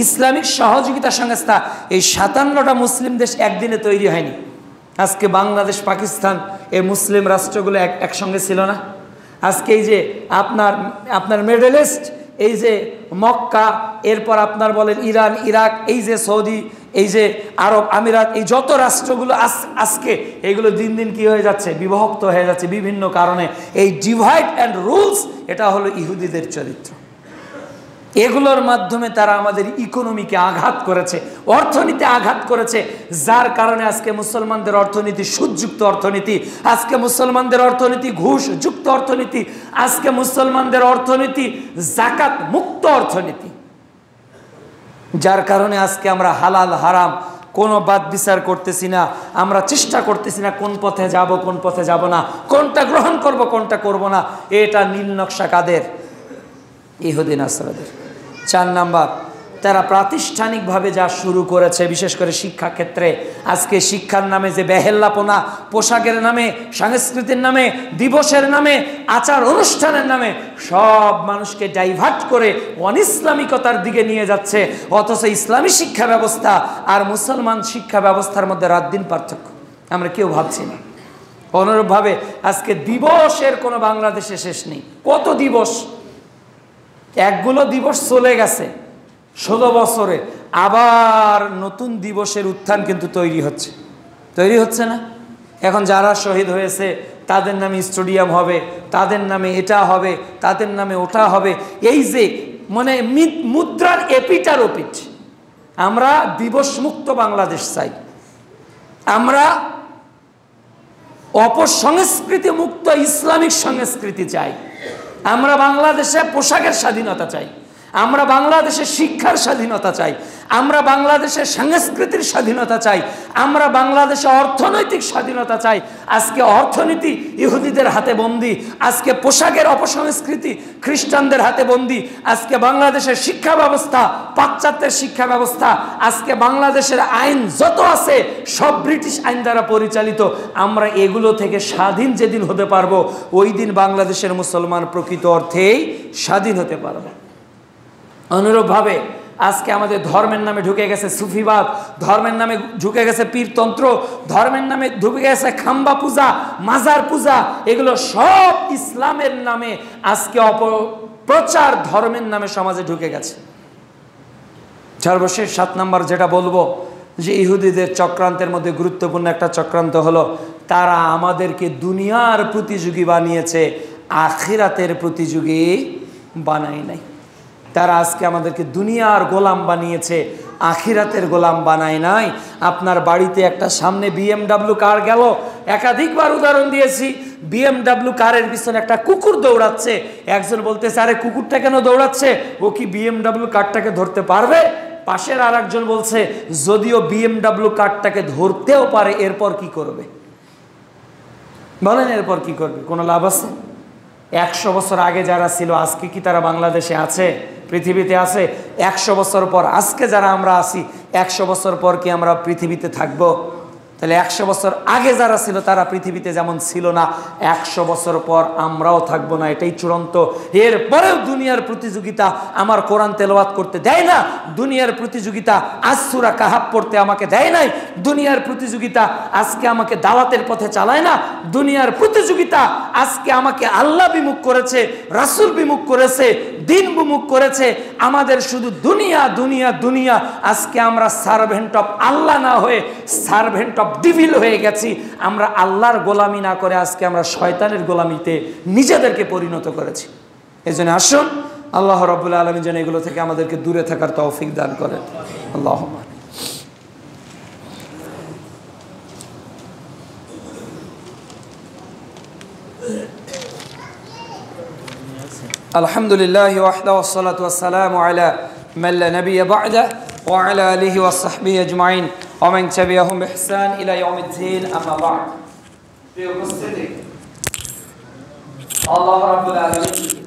Islamic সহযোগিতা সংস্থা। এই 57টা মুসলিম দেশ একদিনে তৈরি হয়নি। আজকে বাংলাদেশ, পাকিস্তান, এই মুসলিম রাষ্ট্রগুলো একসঙ্গে ছিল না। আজকে এই যে আপনার মিডল ইস্ট, এই যে মক্কা, এরপর আপনার বলেন ইরান, ইরাক, এই যে সৌদি, এই যে আরব আমিরাত, এই যত রাষ্ট্রগুলো আজকে এগুলো দিন দিন কি হয়ে যাচ্ছে? বিভক্ত হয়ে যাচ্ছে বিভিন্ন কারণে। এই ডিভাইড অ্যান্ড রুলস, এটা হলো ইহুদিদের চরিত্র। এগুলোর মাধ্যমে তারা আমাদের ইকোনমিকে আঘাত করেছে, অর্থনীতি আঘাত করেছে, যার কারণে আজকে মুসলমানদের অর্থনীতি সুদযুক্ত অর্থনীতি, আজকে মুসলমানদের অর্থনীতি ঘুষযুক্ত অর্থনীতি, আজকে মুসলমানদের অর্থনীতি যাকাত মুক্ত অর্থনীতি, যার কারণে আজকে আমরা হালাল হারাম কোনো বাদ বিচার করতেছি না। আমরা চেষ্টা করতেছি না কোন পথে যাব, কোন পথে যাব না, কোনটা গ্রহণ করব, কোনটা করব না। এটা নীল নকশা কাদের? ইহুদি নাসরাদের। 4 নাম্বার, তারা প্রাতিষ্ঠানিকভাবে যা শুরু করেছে, বিশেষ করে শিক্ষা ক্ষেত্রে, আজকে শিক্ষার নামে যে বেহেল্লাপনা, পোশাকের নামে, সংস্কৃতির নামে, দিবসের নামে, আচার অনুষ্ঠানের নামে সব মানুষকে ডাইভার্ট করে অনিসলামিকতার দিকে নিয়ে যাচ্ছে। অথচ ইসলামী শিক্ষা ব্যবস্থা আর মুসলমান শিক্ষা ব্যবস্থার মধ্যে রাত দিন পার্থক্য আমরা কেউ ভাবছি না। অনুরূপভাবে আজকে দিবসের কোনো বাংলাদেশে শেষ নেই। কত দিবস, একগুলো দিবস চলে গেছে 16 বছরে, আবার নতুন দিবসের উত্থান কিন্তু তৈরি হচ্ছে না? এখন যারা শহীদ হয়েছে তাদের নামে স্টেডিয়াম হবে, তাদের নামে এটা হবে, তাদের নামে ওটা হবে। এই যে মানে মুদ্রার এপিটার ওপিট। আমরা দিবস মুক্ত বাংলাদেশ চাই, আমরা অপসংস্কৃতি মুক্ত ইসলামিক সংস্কৃতি চাই, আমরা বাংলাদেশে পোশাকের স্বাধীনতা চাই, আমরা বাংলাদেশে শিক্ষার স্বাধীনতা চাই, আমরা বাংলাদেশের সাংস্কৃতিক স্বাধীনতা চাই, আমরা বাংলাদেশে অর্থনৈতিক স্বাধীনতা চাই। আজকে অর্থনীতি ইহুদিদের হাতে বন্দী, আজকে পোশাকের অপসংস্কৃতি খ্রিস্টানদের হাতে বন্দী, আজকে বাংলাদেশের শিক্ষা ব্যবস্থা পাশ্চাত্যের শিক্ষা ব্যবস্থা, আজকে বাংলাদেশের আইন যত আছে সব ব্রিটিশ আইন দ্বারা পরিচালিত। আমরা এগুলো থেকে স্বাধীন যেদিন হতে পারবো, ওই দিন বাংলাদেশের মুসলমান প্রকৃত অর্থেই স্বাধীন হতে পারবে। অনুরূপভাবে আজকে আমাদের ধর্মের নামে ঢুকে গেছে সুফিবাদ, ধর্মের নামে ঢুকে গেছে পীরতন্ত্র, ধর্মের নামে ঢুকে গেছে খাম্বা পূজা, মাজার পূজা। এগুলো সব ইসলামের নামে আজকে অপপ্রচার, ধর্মের নামে সমাজে ঢুকে গেছে। সর্বশেষ 7 নাম্বার যেটা বলবো, যে ইহুদিদের চক্রান্তের মধ্যে গুরুত্বপূর্ণ একটা চক্রান্ত হলো, তারা আমাদেরকে দুনিয়ার প্রতিযোগী বানিয়েছে, আখিরাতের প্রতিযোগী বানায় নাই। তারা আজকে আমাদেরকে দুনিয়ার গোলাম বানিয়েছে, আখিরাতের গোলাম বানায় নাই। আপনার বাড়িতে একটা সামনে BMW কার গেল, একাধিকবার উদাহরণ দিয়েছি, বিএমডব্লিউ কারের পিছনে একটা কুকুর দৌড়াচ্ছে, একজন বলতেছে আরে কুকুরটা কেন দৌড়াচ্ছে, ও কি বিএমডব্লিউ কারটাকে ধরতে পারবে? পাশের আর একজন বলছে যদিও বিএমডব্লিউ কারটাকে ধরতেও পারে এরপর কি করবে? বলেন এরপর কি করবে? কোনো লাভ আছে? 100 বছর আগে যারা ছিল আজকে কি তারা বাংলাদেশে আছে, পৃথিবীতে আছে? 100 বছর পর আজকে যারা আমরা আছি 100 বছর পর কি আমরা পৃথিবীতে থাকবো? তাহলে 100 বছর আগে যারা ছিল তারা পৃথিবীতে যেমন ছিল না, 100 বছর পর আমরাও থাকবো না, এটাই চূড়ান্ত। এরপরেও দুনিয়ার প্রতিযোগিতা আমার কোরআন তেলাওয়াত করতে দেয় না, দুনিয়ার প্রতিযোগিতা আজ সূরা কাহাফ পড়তে আমাকে দেয় নাই, দুনিয়ার প্রতিযোগিতা আজকে আমাকে দাওয়াতের পথে চালায় না, দুনিয়ার প্রতিযোগিতা আজকে আমাকে আল্লাহ বিমুখ করেছে, রাসূল বিমুখ করেছে, দিন বিমুখ করেছে। আমাদের শুধু দুনিয়া দুনিয়া দুনিয়া। আজকে আমরা সার্ভেন্ট অফ আল্লাহ না হয়ে সার্ভেন্ট অফ ডিভিল হয়ে গেছি। আমরা আল্লাহর গোলামি না করে আজকে আমরা শয়তানের গোলামিতে নিজেদেরকে পরিণত করেছি। এই জন্য আসুন আল্লাহ রাব্বুল আলামিন যেন এগুলো থেকে আমাদেরকে দূরে থাকার তৌফিক দান করেন। আল্লাহুম্মা। আলহামদুলিল্লাহি ওয়াহদাহু ওয়াসসালাতু ওয়াসসালামু আলা মান লা নাবিয়্যা বা'দা ওয়া আলা আলিহি ওয়া সাহবিহি আজমাইন ওয়া মান তাবি'আহুম বিইহসান ইলা ইয়াউমিদ্দিন, আম্মা বা'দ। প্রিয় উপস্থিতি, আল্লাহ রাব্বুল আলামিন